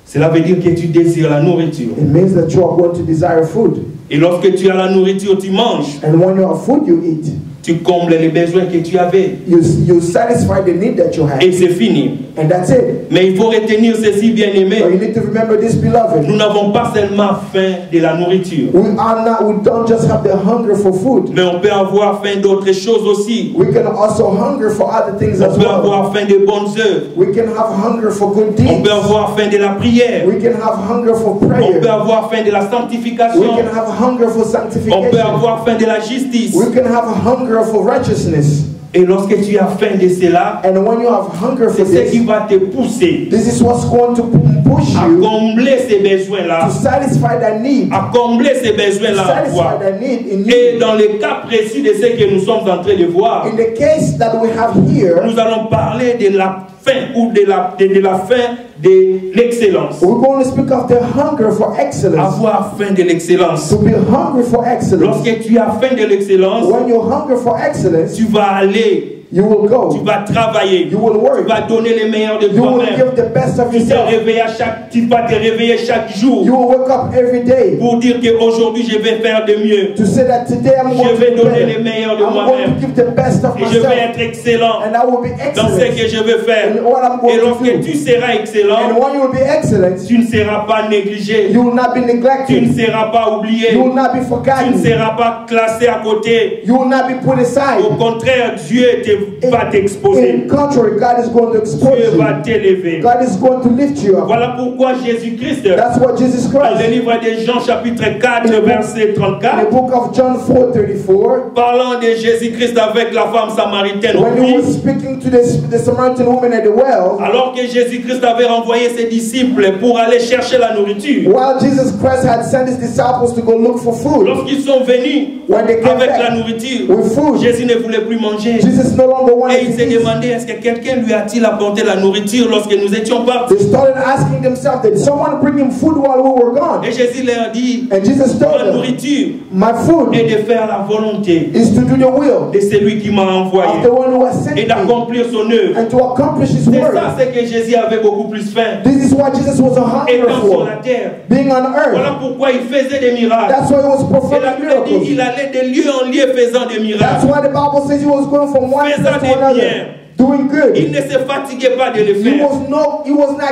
cela veut dire que tu désires la nourriture. it means that you are going to desire food. Et lorsque tu as la nourriture, tu manges. And when you have food, you eat. tu combles les besoins que tu avais. You satisfy the need that you had. Et c'est fini. And that's it. Mais il faut retenir ceci, bien-aimé. But you need to remember this, beloved. Nous n'avons pas seulement faim de la nourriture. We don't just have the hunger for food. Mais on peut avoir faim d'autres choses aussi. We can also hunger for other things as On peut well. avoir faim de bonnes œuvres. We can have hunger for good deeds. On peut avoir faim de la prière. We can have hunger for On prayer. peut avoir faim de la We sanctification. can have hunger for On peut sanctification. avoir faim de la justice. We can have hunger for righteousness. Et lorsque tu as faim de cela, And when you have hunger for c'est ce qui this, va te pousser this is what's going to push à you combler ces besoins-là, to satisfy that need. à combler ces To besoins-là en satisfy toi. that need in Et you. dans le cas précis de ce que nous sommes en train de voir, In the case that we have here, nous allons parler de la faim ou de la faim de l'excellence. we're going to speak of the hunger for excellence. Avoir faim de l'excellence. To be hungry for excellence. Lorsque tu as faim de l'excellence, When you hunger for excellence, tu vas aller, you will go. tu vas travailler, You will tu work. vas donner le meilleur de You will toi-même. give the best of Tu yourself. tu vas te réveiller chaque jour You will wake up every day pour dire qu'aujourd'hui je vais faire de mieux. to say that today I'm Je going to vais be donner better. le meilleur de I'm going moi-même. to give the best of Et je vais myself. être excellent And I will be dans ce que excellent. je veux faire. And what I'm Et going to lorsque do. tu seras And excellent, when you will be excellent, tu ne seras pas négligé. you will not be Tu ne neglected. seras pas oublié. You will not be Tu ne forgotten. seras pas classé à côté. You will not be put Au aside. contraire, Dieu va t'exposer. In contrary, God is going to expose Dieu va you. t'élever. God is going to lift you up. Voilà pourquoi Jésus-Christ, That's what Jesus dans le Christ, livre de Jean chapitre 4, verset in the 34, book of John 4:34, parlant de Jésus-Christ avec la femme samaritaine au when he was puits, speaking to the Samaritan woman at the well, alors que Jésus-Christ avait renvoyé ses disciples pour aller chercher la nourriture, while Jesus Christ had sent his disciples to go look for food, lorsqu'ils sont venus when they came avec la back nourriture, with food, Jésus ne voulait plus manger. Jesus no longer Et wanted il to s'est eat. demandé, est-ce que quelqu'un lui a-t-il apporté la nourriture lorsque nous étions partis? They started asking themselves, did someone bring him food while we were gone? Et Jésus leur dit, And Jesus ma told them, nourriture my food est de faire la volonté is to do the will de celui qui m'a of envoyé the one who has sent et me d'accomplir son œuvre. and to accomplish his C'est word. ça, c'est que Jésus avait beaucoup plus faim. This is what Jesus was a hunger Étant sur for, la terre. being on Voilà earth. pourquoi il faisait des miracles. That's why he was Et la performing Bible dit miracles. qu'il allait de lieu en lieu faisant des That's miracles. why the Bible says he was going from one place Faisant to des another, biens. doing Il good. ne se fatiguait pas de le He faire. was not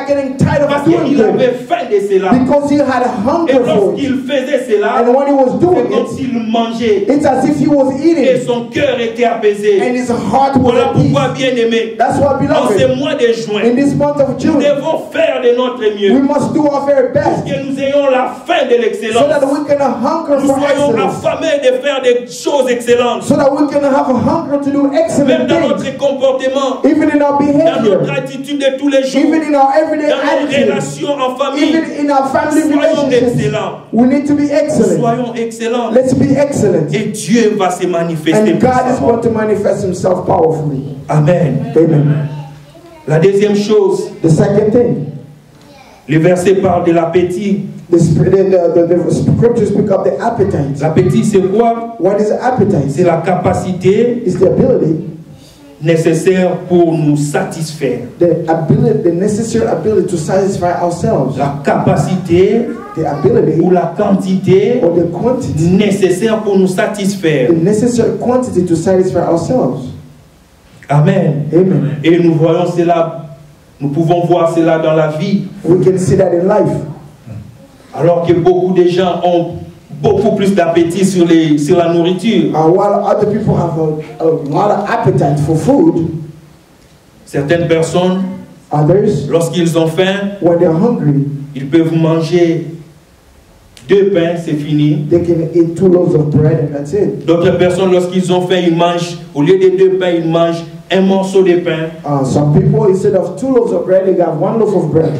getting tired Parce of doing qu'il good avait faim de cela. because he had a Et hunger for it. lorsqu'il faisait cela, And when he was c'est doing comme it, s'il mangeait. it's as if he was Et eating son cœur était apaisé. and his heart was Voilà at peace. pourquoi, bien aimé, That's why, en ce beloved, mois de juin, in this month of nous June, devons faire de notre we mieux must do our very pour best que nous ayons la faim de so l'excellence. that we can hunger Nous for soyons excellence, affamés de faire des choses excellentes. so that we can have a hunger to do Même excellent dans things, notre comportement, even in our dans notre behavior, attitude de tous les jours, even in our everyday dans nos attitude, relations en famille. even in our family Soyons relationships. excellents. We need to be excellent. Soyons excellents. Let's be excellent. Et Dieu va se manifester And God is puissamment. going to manifest himself powerfully. Amen. Amen. La deuxième chose, The second thing, le verset parle de l'appétit. the scriptures speak of the appetite. L'appétit, c'est quoi? What is appetite? C'est la capacité It's the ability, nécessaire pour nous satisfaire. the necessary ability to satisfy ourselves. La capacité The ability ou la quantité or the quantity, nécessaire pour nous satisfaire. the necessary quantity to satisfy ourselves. Amen. Amen. Et nous voyons cela, nous pouvons voir cela dans la vie. We can see that in life. Alors que beaucoup de gens ont beaucoup plus d'appétit sur la nourriture. While other people have a lot of appetite for food, Certaines personnes, others, lorsqu'ils ont faim, when they're hungry, ils peuvent manger 2 pains, c'est fini. they can eat 2 loaves of bread and that's it. D'autres personnes, lorsqu'ils ont faim, ils mangent, au lieu de 2 pains, ils mangent un morceau de pain. Some people, instead of 2 loaves of bread, they got 1 loaf of bread.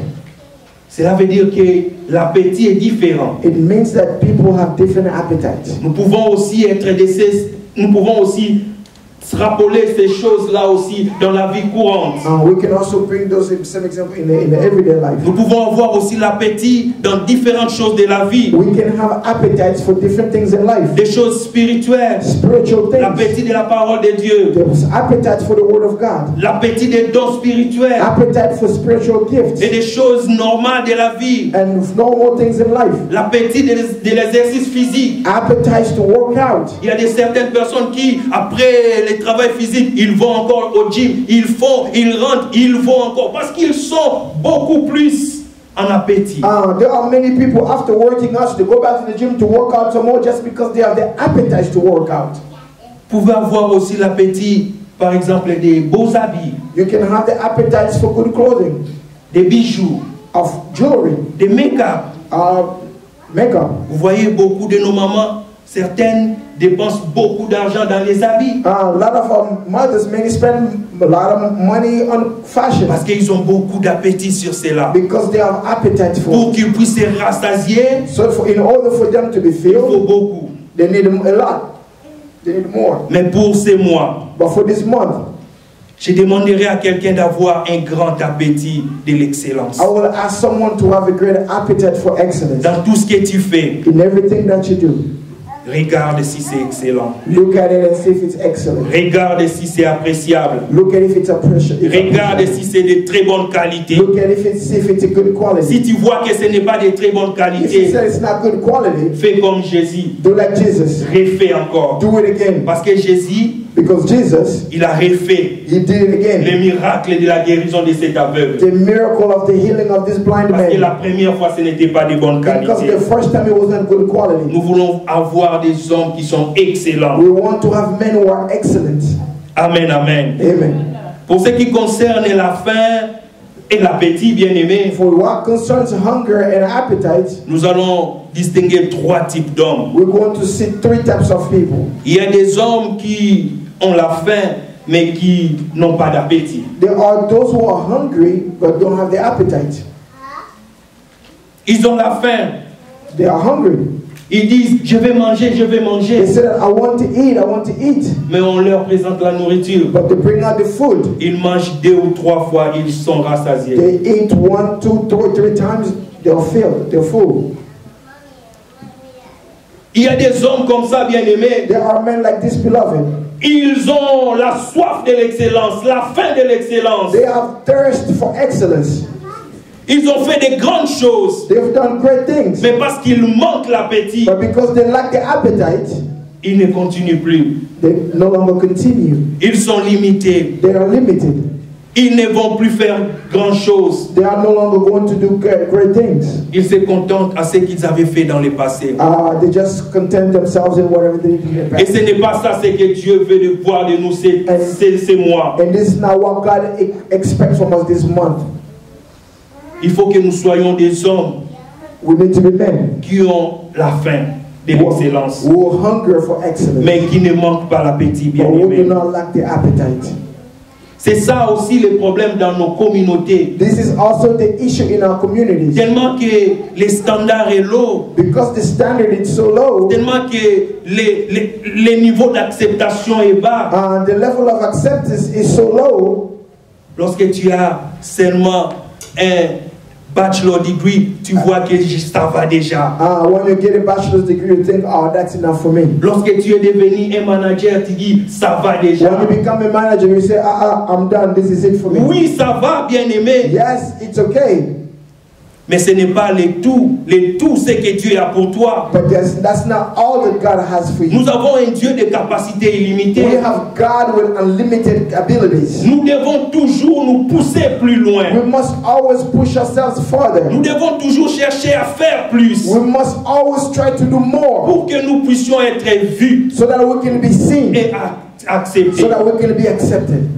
Cela veut dire que l'appétit est différent. It means that people have different appetites. Nous pouvons aussi extrapoler ces choses-là aussi dans la vie courante. We can also bring those same example in the everyday life. Nous pouvons avoir aussi l'appétit dans différentes choses de la vie. We can have appetites for different things in life. Des choses spirituelles. Spiritual things. L'appétit de la parole de Dieu. There's appetite for the word of God. L'appétit des dons spirituels. Appetite for spiritual gifts. Et des choses normales de la vie. And normal things in life. L'appétit de l'exercice physique. Appetite to work out. Il y a certaines personnes qui, après le travail physique, ils vont encore au gym, ils rentrent, ils vont encore, parce qu'ils sont beaucoup plus en appétit. There are many people after working out, they go back to the gym to work out some more just because they have the appetite to work out. Vous pouvez avoir aussi l'appétit, par exemple, des beaux habits. You can have the appetites for good clothing. Des bijoux. Of jewelry. Des make-up. Makeup. Vous voyez beaucoup de nos mamans, certaines dépensent beaucoup d'argent dans les habits. A lot of mothers may spend a lot of money on fashion. Parce qu'ils ont beaucoup d'appétit sur cela. Because they have appetite for. Pour qu'ils puissent se rassasier, so in order for them to be filled, il faut beaucoup. They need a lot. They need more. Mais pour ces mois, but for this month, je demanderai à quelqu'un d'avoir un grand appétit de l'excellence. I will ask someone to have a great appetite for excellence. Dans tout ce que tu fais, in everything that you do. Regarde si c'est excellent. Look at it and see if it's excellent. Regarde si c'est appréciable. Look at if it's Regarde si c'est de très bonne qualité. Look at if it's a good quality. Si tu vois que ce n'est pas de très bonne qualité, if it's not good quality, fais comme Jésus. Do like Jesus. Refais encore. Do it again. Parce que Jésus, because Jesus, il a refait he did it again. Le miracle de la guérison de cet aveugle. The miracle of the healing of this blind man. Parce que la première fois, ce n'était pas de bonne qualité. Because the first time it wasn't good quality. Nous voulons avoir des hommes qui sont excellents. We want to have men who are excellent. Amen, amen. Amen. Pour ce qui concerne la faim et l'appétit, bien aimé, for what concerns hunger and appetite, nous allons distinguer trois types d'hommes. We're going to see three types of people. Il y a des hommes qui ont la faim mais qui n'ont pas d'appétit. There are those who are hungry but don't have the appetite. Ils ont la faim. They are hungry. Ils disent, je vais manger, je vais manger. They say, I want to eat, I want to eat. Mais on leur présente la nourriture. But they bring out the food. Ils mangent 2 ou 3 fois, ils sont rassasiés. They eat 1, 2, 3 times, they're filled, they're full. Il y a des hommes comme ça, bien aimés. There are men like this, beloved. Ils ont la soif de l'excellence, la faim de l'excellence. They have thirst for excellence. Ils ont fait de grandes choses. They've done great things. Mais parce qu'ils manquent l'appétit, but because they lack the appetite, ils ne continuent plus. They no longer continue. Ils sont limités. They are limited. Ils ne vont plus faire grand chose. They are no longer going to do great things. Ils se contentent à ce qu'ils avaient fait dans le passé. They just content themselves in whatever they did in the past. Et ce n'est pas ça ce que Dieu veut de voir de nous ces mois. And this is not what God expects from us this month. Il faut que nous soyons des hommes We need to be men qui ont la faim de l'excellence, who hunger for excellence, mais qui ne manquent pas l'appétit, bien who aimé. do not lack the appetite. C'est ça aussi le problème dans nos communautés. This is also the issue in our communities. Tellement que les standards est low. Because the standard is so low. Tellement que les niveaux d'acceptation est bas. And the level of acceptance is so low. Lorsque tu as seulement un bachelor degree, tu vois que ça va déjà. When you get a bachelor's degree, you think, oh, that's enough for me. Lorsque tu es devenu un manager, tu dis, ça va déjà. When you become a manager, you say, I'm done, this is it for me. Oui, ça va, bien aimé. Yes, it's okay. Mais ce n'est pas le tout ce que Dieu a pour toi. But that's not all that God has for you. Nous avons un Dieu de capacité illimitée. We have God with unlimited abilities. Nous devons toujours nous pousser plus loin. We must always push ourselves further. Nous devons toujours chercher à faire plus. We must always try to do more. Pour que nous puissions être vus. So that we can be seen. Et acceptés. So that we can be accepted.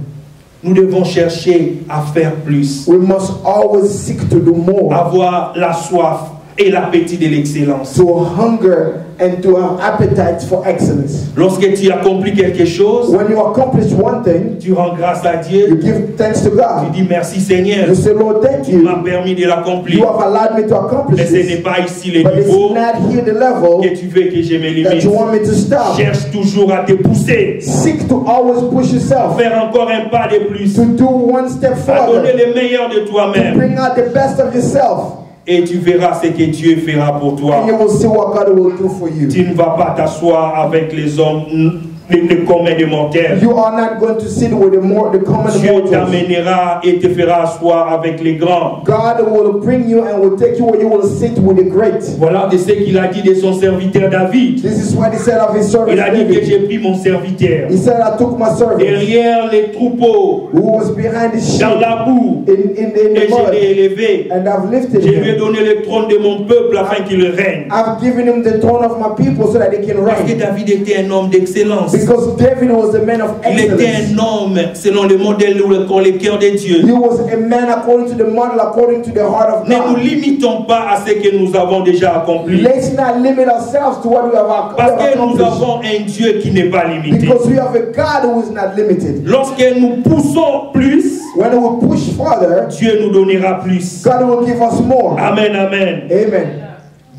Nous devons chercher à faire plus. We must always seek to do more. Avoir la soif et l'appétit de l'excellence. to hunger and to have appetite for excellence. Lorsque tu accomplis quelque chose, When you accomplish one thing, tu rends grâce à you Dieu. give thanks to Tu God. dis merci Seigneur. You say, Lord, thank Tu m'as you. permis de You l'accomplir. have allowed me to accomplish Mais ce n'est this. pas ici le But it's niveau not here the level que tu veux que je me that limite. you want me to stop. Cherche toujours à te pousser. Seek to always push yourself, Faire encore un pas de plus. to do one step À donner further, le meilleur de to toi-même. bring out the best of yourself. Et tu verras ce que Dieu fera pour toi. And you will see what God will do for you. Tu ne vas pas t'asseoir avec les hommes, les communs des mortels. You are not going to sit with the common Dieu mortals. t'amènera et te fera asseoir avec les grands. God will bring you and will take you where you will sit with the great. Voilà de ce qu'il a dit de son serviteur David. This is what he said of his servant Il a dit que David. j'ai pris mon serviteur He said, I took my servant derrière les troupeaux, who was behind the sheep dans la boue, in et the je mud, l'ai élevé. and I've lifted Je lui ai him. donné le trône de mon peuple afin qu'il règne. I've given him the throne of my people so that he can Parce que reign. David était un homme d'excellence. Because David was a man of Il était excellence. un homme selon le modèle ou le cœur de Dieu. He was a man according to the model, according to the heart of Ne nous God. limitons pas à ce que nous avons déjà accompli. Let's not limit ourselves to what we have Parce que nous accomplished. avons un Dieu qui n'est pas limité. Because we have a God who is not limited. Lorsque nous poussons plus, When we push further, Dieu nous donnera plus. God will give us more. Amen, amen. Amen.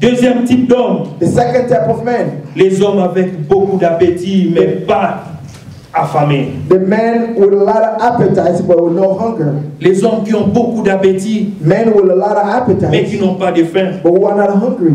Deuxième type d'homme, The second type of man, les hommes avec beaucoup d'appétit, mais pas affamés. the man with a lot of appetite but with no hunger. Les hommes qui ont beaucoup d'appétit, Men with a lot of mais qui appetite n'ont pas de faim. but who are not hungry.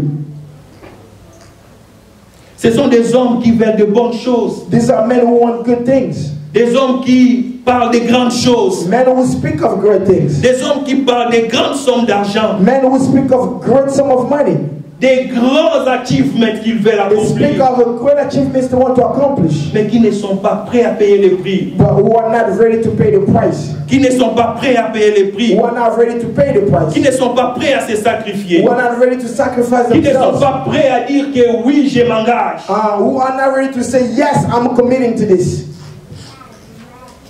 Ce sont des hommes qui veulent de bonnes choses. These are men who want good things. Des hommes qui parlent de grandes choses. Men who speak of great things. Des hommes qui parlent de grandes sommes d'argent. Men who speak of great sum of money. Des grands achievements qu'ils veulent They speak accomplir. of a great achievements they want to accomplish, Mais qui ne sont pas prêts à payer le prix. but who are not ready to pay the price. Qui ne sont pas prêts à payer le prix. Who are not ready to pay the price. Qui ne sont pas prêts à se sacrifier. Who are not ready to sacrifice Qui ne sont themselves. pas prêts à dire que oui, je m'engage. Who are not ready to say, yes, I'm committing to this.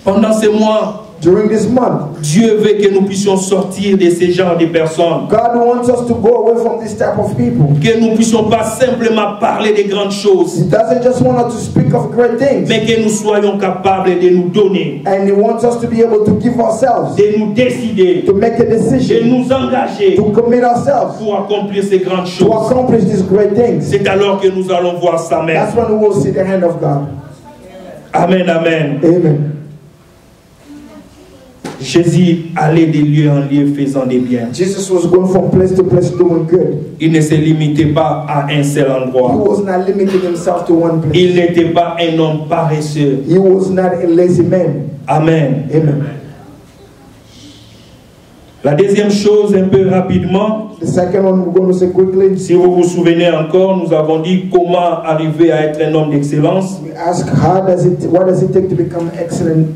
Pendant ces mois, During this month, Dieu veut que nous puissions sortir de ce genre de personnes. God wants us to go away from this type of people. Que nous ne puissions pas simplement parler de grandes choses, He doesn't just want us to speak of great things, mais que nous soyons capables de nous donner, and He wants us to be able to give ourselves, de nous décider, to make a de decision, nous engager to commit ourselves pour accomplir ces grandes to choses. accomplish these great things. C'est alors que nous allons voir sa main. That's when we will see the hand of God. Amen, amen. Amen. Jésus allait de lieu en lieu faisant des biens. Jesus was going from place to place doing good. Il ne se limitait pas à un seul He endroit. was not limiting himself to one place. Il n'était pas un homme paresseux. He was not a lazy man. Amen. Amen. La deuxième chose, un peu rapidement, The second one we're going to say quickly. si vous vous souvenez encore, nous avons dit comment arriver à être un homme d'excellence. We ask what does it take to become excellent?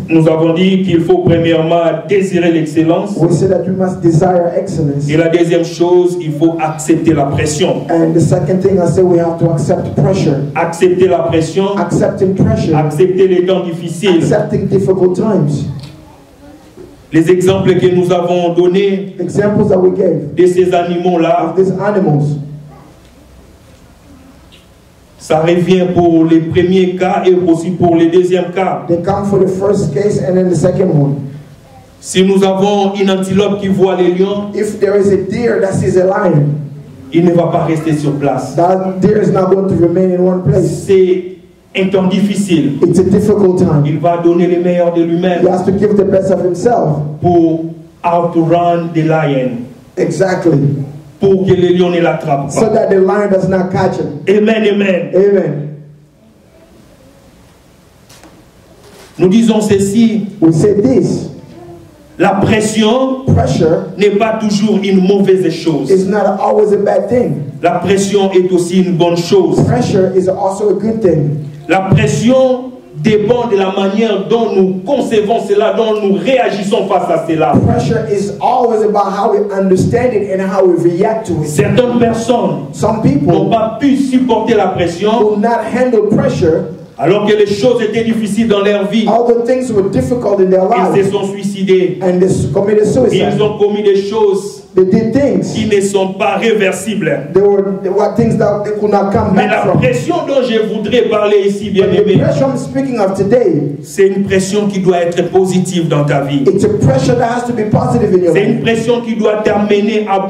Nous avons dit qu'il faut premièrement désirer l'excellence. We say that we must desire excellence. Et la deuxième chose, il faut accepter la pression. And the second thing I say, we have to accept pressure. Accepter la pression, Accepting pressure. accepter les temps difficiles. Accepting difficult times. Les exemples que nous avons donnés Examples that we gave de ces animaux-là, of these animals. ça revient pour les premiers cas et aussi pour les deuxièmes cas. They come for the first case and then the second one. Si nous avons une antilope qui voit les lions, If there is a deer that sees a lion, il ne va pas rester sur place. that deer is not going to remain in one place. C'est un temps difficile. It's a difficult time. Il va donner le meilleur de He lui-même has to give the best of himself. pour outrun the lion, Exactly. pour que le lion ne l'attrape So pas. that the lion does not catch him. Amen, amen. Amen. Nous disons ceci, We say this. la pression Pressure n'est pas toujours une mauvaise chose. is not always a bad thing. La pression est aussi une bonne chose. Pressure is also a good thing. La pression dépend de la manière dont nous concevons cela, dont nous réagissons face à cela. Pressure is always about how we understand it and how we react to it. Certaines personnes Some n'ont people pas pu supporter la pression will not handle pressure. alors que les choses étaient difficiles dans leur vie. All the things were difficult in their Ils se lives sont suicidés. and they committed Ils suicide. ont commis des choses They did things. qui ne sont pas réversibles. They were things that they could not come Mais back la from. pression dont je voudrais parler ici, bien But the aimé, pressure I'm speaking of today, c'est une pression qui doit être positive dans ta vie. it's a pressure that has to be positive in your C'est une life. pression qui doit t'amener à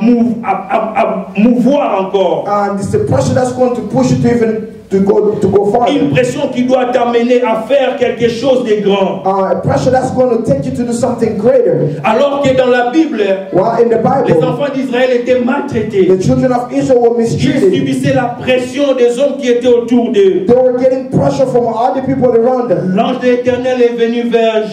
mouvoir encore. And it's a pressure that's going to push you to even to go farther. Une pression qui doit t'amener à faire quelque chose de grand. A pressure that's going to take you to do something greater. Alors que dans la Bible, While in the les Bible, enfants d'Israël étaient maltraités. the children of Israel were Ils mistreated. subissaient la pression des hommes qui étaient autour d'eux. They were getting pressure from other people around them. L'ange de l'Éternel est venu vers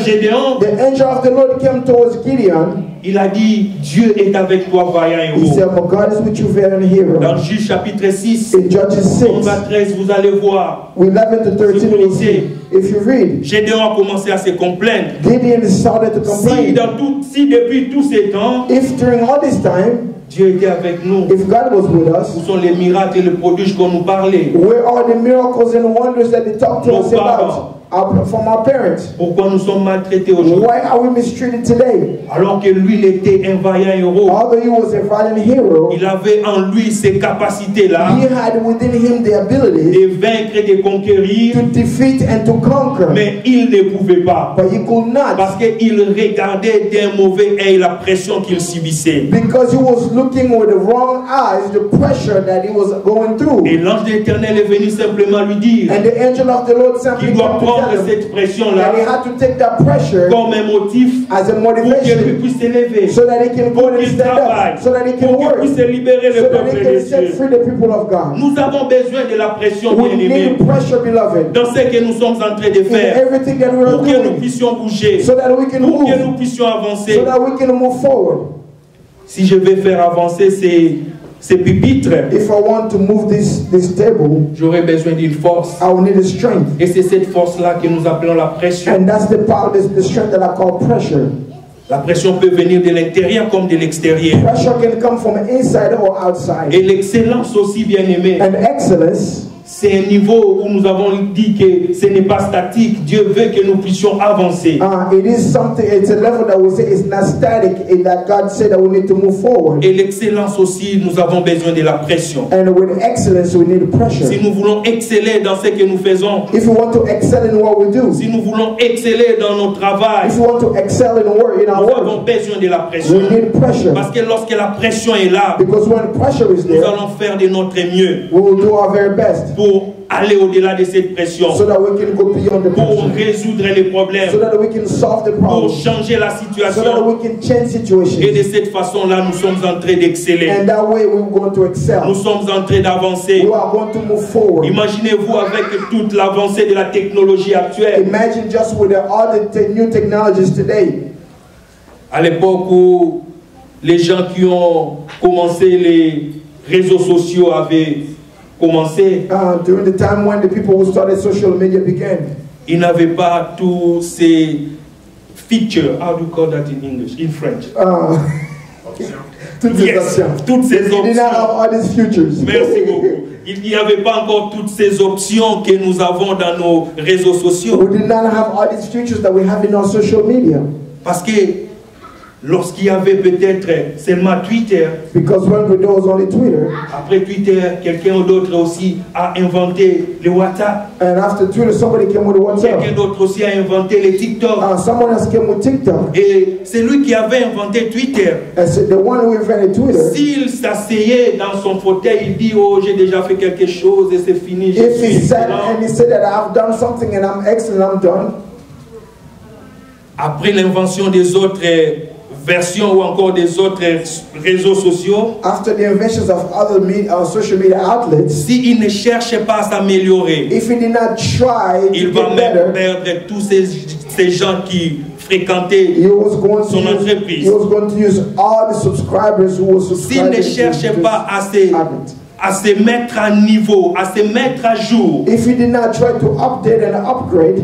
Gédéon. The angel of the Lord came towards Gideon. Il a dit, Dieu est avec toi, vaillant He héros. said, "My God is with you, valiant hero." Dans Juge chapitre 6, In Judges 11 à 6, 13, vous allez voir. 11 to 13, we'll see. If you read, Gédéon a commencé à se complaindre. Gideon started to complain. Si depuis tous ces temps, If during all this time, Dieu était avec nous, if God was with us, où sont les miracles et les prodiges qu'on nous parlait? where are the miracles and wonders that they talk to Nos us parents. about from our parents? Pourquoi nous sommes maltraités aujourd'hui? Why are we mistreated today? Alors que lui, il était un vaillant héros. Although he was a valiant hero, Il avait en lui ces capacités-là he had within him the ability de vaincre et de conquérir, to defeat and to conquer, mais il ne pouvait pas. but he could not Parce qu'il regardait d'un mauvais œil la pression qu'il subissait. because he was looking with the wrong eyes the pressure that he was going through. Et l'ange de l'Éternel est venu simplement lui dire And the angel of the Lord simply qu'il doit came to prendre tell him cette pression-là that he had to take that pressure comme un motif as a pour qu'il motivation puisse s'élever, so that he can go pour and qu'il stand travaille, up, so that he can pour qu'il work, puisse libérer le so that peuple he de can set Dieu. free the people of God. Nous avons besoin de la pression, We bien-aimés, need pressure, beloved, dans ce que nous sommes en train de in faire, everything that we are pour que nous doing, puissions bouger, so that we can pour que move, nous puissions avancer. so that we can move forward. Si je vais faire avancer ces pupitres, If I want to move this table, j'aurai besoin d'une force. I will need a strength. Et c'est cette force-là que nous appelons la pression. And that's the power, the strength that I call pressure. La pression peut venir de l'intérieur comme de l'extérieur. Pressure can come from inside or outside. Et l'excellence aussi, bien aimé, And excellence, c'est un niveau où nous avons dit que ce n'est pas statique. Dieu veut que nous puissions avancer. it is something, it's a level that we say it's not static, in that God said that we need to move forward. Et l'excellence aussi, nous avons besoin de la pression. And with excellence, we need pressure. Si nous voulons exceller dans ce que nous faisons, If we want to excel in what we do, si nous voulons exceller dans notre travail, if we want to excel in work, in our nous work, avons besoin de la pression. we need pressure. Parce que lorsque la pression est là, Because when pressure is nous there, allons faire de notre mieux we will do our very best pour aller au-delà de cette pression, so that we can go beyond the pour pressure, résoudre les problèmes, so that we can solve the pour problem, changer la so that situation. we can change Et situations. de cette façon-là, nous sommes en train d'exceller. And that way we're going to Nous excel. sommes en train d'avancer. We are going to move forward. Imaginez-vous avec toute l'avancée de la technologie actuelle. Imagine just with all the new technologies today. À l'époque où les gens qui ont commencé les réseaux sociaux avaient commencé, During the time when the people who started social media began, ils n'avaient pas tous ces features. How do you call that in English? In French. toutes ces Yes, options. toutes ces They did not have options. all these futures. Merci beaucoup. Il n'y avait pas encore toutes ces options que nous avons dans nos réseaux sociaux. We did not have all these features that we have in our social media. Parce que lorsqu'il y avait peut-être seulement Twitter, Because when there was only Twitter, après Twitter, quelqu'un d'autre aussi a inventé le WhatsApp. and after Twitter, somebody came with Quelqu'un WhatsApp. d'autre aussi a inventé le TikTok. Someone else came with TikTok. Et celui qui avait inventé Twitter, And so the one who invented Twitter, s'il s'asseyait dans son fauteuil, il dit, oh, j'ai déjà fait quelque chose et c'est fini. Je if he suis sat excellent. and he said that I've done something and I'm excellent, I'm done. Après l'invention des autres versions ou encore des autres réseaux sociaux, After the inventions of other social media outlets, s'il ne cherche pas à s'améliorer, if he did not try il to va get même better, perdre tous ces gens qui fréquentaient. he was going to son use, entreprise. he was going to use all the subscribers who were S'il subscribing ne to cherche this pas outlet. à se mettre à niveau, à se mettre à jour, If he did not try to update and upgrade,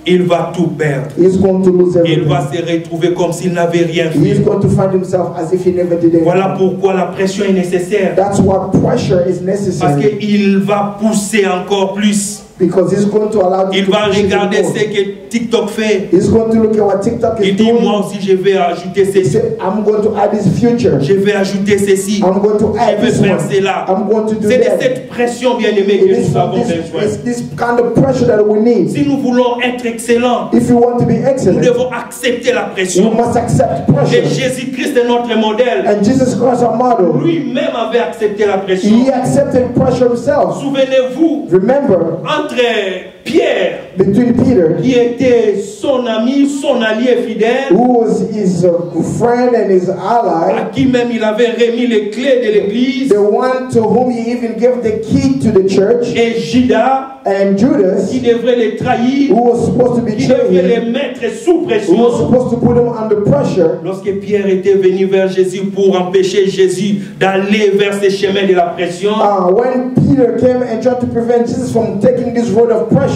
il va tout perdre. he's going to lose Il everything. va se retrouver comme s'il n'avait rien He's fait. going to find himself as if he never did anything. Voilà pourquoi la pression est nécessaire. That's why pressure is Parce necessary. qu'il va pousser encore plus. Because he's going to allow you Il to va push even regarder more. ce que TikTok fait. He's going to look at what TikTok is Il dit, doing. moi aussi je vais ajouter He ceci. said, I'm going to add this future. Je vais ajouter ceci. I'm going to Je add vais this faire one. cela. I'm going to do C'est de that. cette pression, bien-aimée, It que is nous avons from besoin. this kind of pressure that we need. Si nous voulons être excellents, If you want to be nous excellent, devons accepter la you pression. must accept Et pressure. Jésus-Christ est notre modèle. And Jesus Christ, our model, Lui-même avait accepté la pression. he accepted pressure himself. Souvenez-vous, Remember, entre Pierre, between Peter, qui était son ami, son allié fidèle, who was his friend and his à ally, qui même il avait remis les clés de l'église, the one to whom he even gave the key to the church, et Judas, and Judas, qui devrait les trahir, who was supposed to qui betray devrait les him, mettre sous who was pression. supposed to put him under pressure. Lorsque Pierre était venu vers Jésus pour empêcher Jésus d'aller vers ces chemins de la pression, When Peter came and tried to prevent Jesus from taking this road of pressure,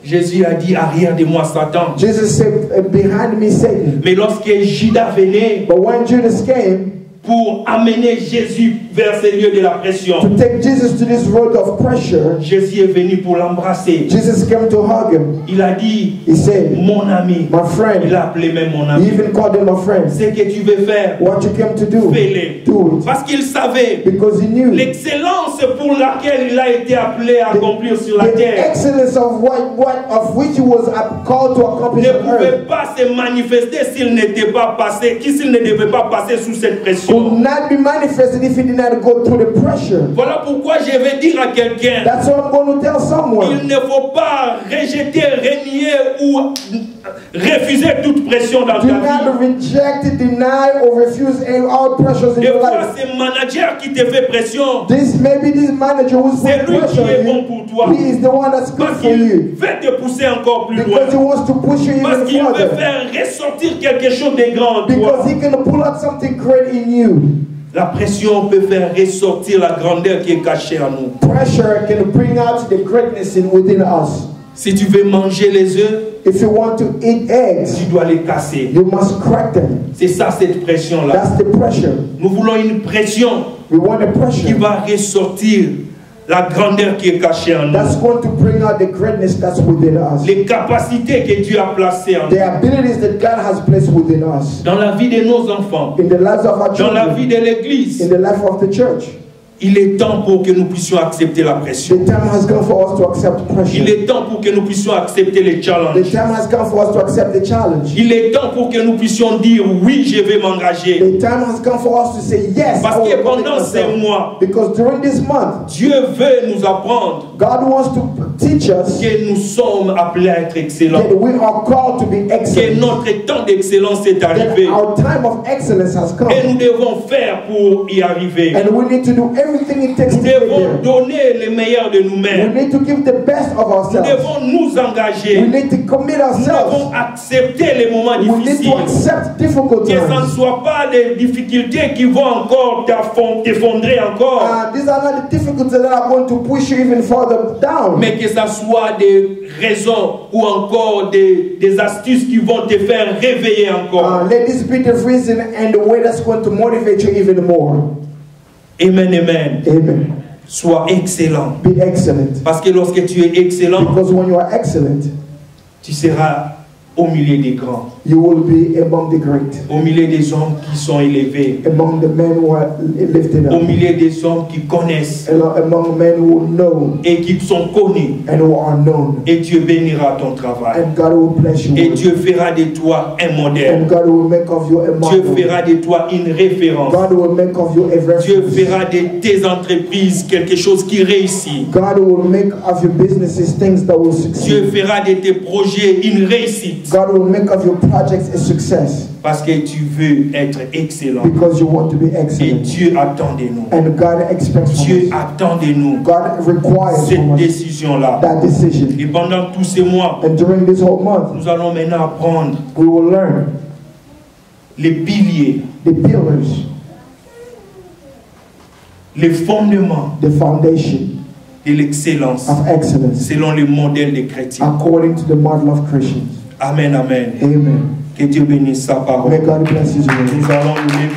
Jésus a dit, arrière de moi Satan. Jesus said, behind me, Satan. Mais lorsque Judas venait But when Judas came pour amener Jésus vers ces lieux de la pression, to take Jesus to this road of pressure, Jésus est venu pour l'embrasser. Jesus came to hug him. Il a dit, He said, mon ami. my friend. Il a appelé même mon He ami. even called him a friend. Ce que tu veux faire, What you came to do, fais-le. do it. Parce qu'il savait Because he knew l'excellence pour laquelle il a été appelé à accomplir sur la the terre excellence of of which he was called to accomplish ne on earth pouvait pas se manifester s'il n'était pas passé, s'il ne devait pas passer sous cette could pression. not be manifested if he did not go through the pressure. Voilà pourquoi je vais dire à quelqu'un, That's what I'm going to tell il someone. ne faut pas rejeter, renier ou refuser toute pression dans Do ta vie. not reject, deny, or refuse all pressures in Des your fois, life. c'est le manager qui te fait pression. Maybe this manager who's C'est putting lui pressure qui est on bon you. pour toi. He is the one that's good Parce for you. qu'il veut te pousser encore plus loin. Because he wants to push you Parce even qu'il veut further. faire ressortir quelque chose de grand en toi. Because he can pull out something great in you. La pression peut faire ressortir la grandeur qui est cachée en nous. Pressure can bring out the greatness within us. Si tu veux manger les œufs, If you want to eat eggs, tu dois les casser. you must crack them. C'est ça cette pression-là. That's the pressure. Nous voulons une pression We want a qui pressure va ressortir la grandeur qui est cachée en nous. that's going to bring out the greatness that's within us. Les capacités que Dieu a placées en The nous. abilities that God has placed within us. Dans la vie de nos enfants, In the lives of our dans la vie children. de l'Église, In the life of the church. il est temps pour que nous puissions accepter la pression. The time has come for us to accept Il pressure. est temps pour que nous puissions accepter les The challenges. time has come for us to accept the challenge. Il est temps pour que nous puissions dire oui, je vais m'engager. The time has come for us to say yes. Parce I que will commit pendant ces myself. mois, Because during this month, Dieu veut nous apprendre God wants to teach us que nous sommes appelés à être excellents. that we are called to be Que excellent. notre temps d'excellence est That arrivé. our time of excellence has come. Et nous devons faire pour y arriver. And we need to do everything it takes Nous to get devons there. donner le meilleur de We nous-mêmes. need to give the best of Nous ourselves. devons nous We engager. need to commit Nous ourselves. devons accepter les moments We need to difficiles. accept difficult Que ça ne times. soit pas les difficultés qui vont encore t'effondrer encore. These are not the difficulties that are going to push you even further down. Mais que ça soit des raisons ou encore des astuces qui vont te faire réveiller encore. Let this be the reason and the way that's going to motivate you even more. Amen, amen. Amen. Sois excellent. Be excellent. Parce que lorsque tu es excellent, Because when you are excellent, tu seras au milieu des grands, you will be among the great, au milieu des hommes qui sont élevés, among the men who are lifted au up, milieu des hommes qui connaissent and among men who know et qui sont connus. and who are known. Et Dieu bénira ton travail. And God will bless you. Et Dieu fera de toi un modèle. And God will make of you a Dieu model. fera de toi une référence. God will make of you a Dieu reference. fera de tes entreprises quelque chose qui réussit. God will make of your businesses things that will Dieu succeed. fera de tes projets une réussite. God will make of your projects a success Parce que tu veux être excellent. because you want to be Et excellent. Dieu attend de nous. And God expects from Dieu us. attend de nous God requires from cette us décision-là. that decision. Et pendant tous ces mois, And during this whole month, nous allons maintenant apprendre we will learn les piliers, the pillars, les fondements the foundation de l'excellence of excellence selon le modèle des chrétiens. according to the model of Christians. Amen, amen. Amen. Que Dieu bénisse sa parole. May God bless His word. Nous allons nous lever.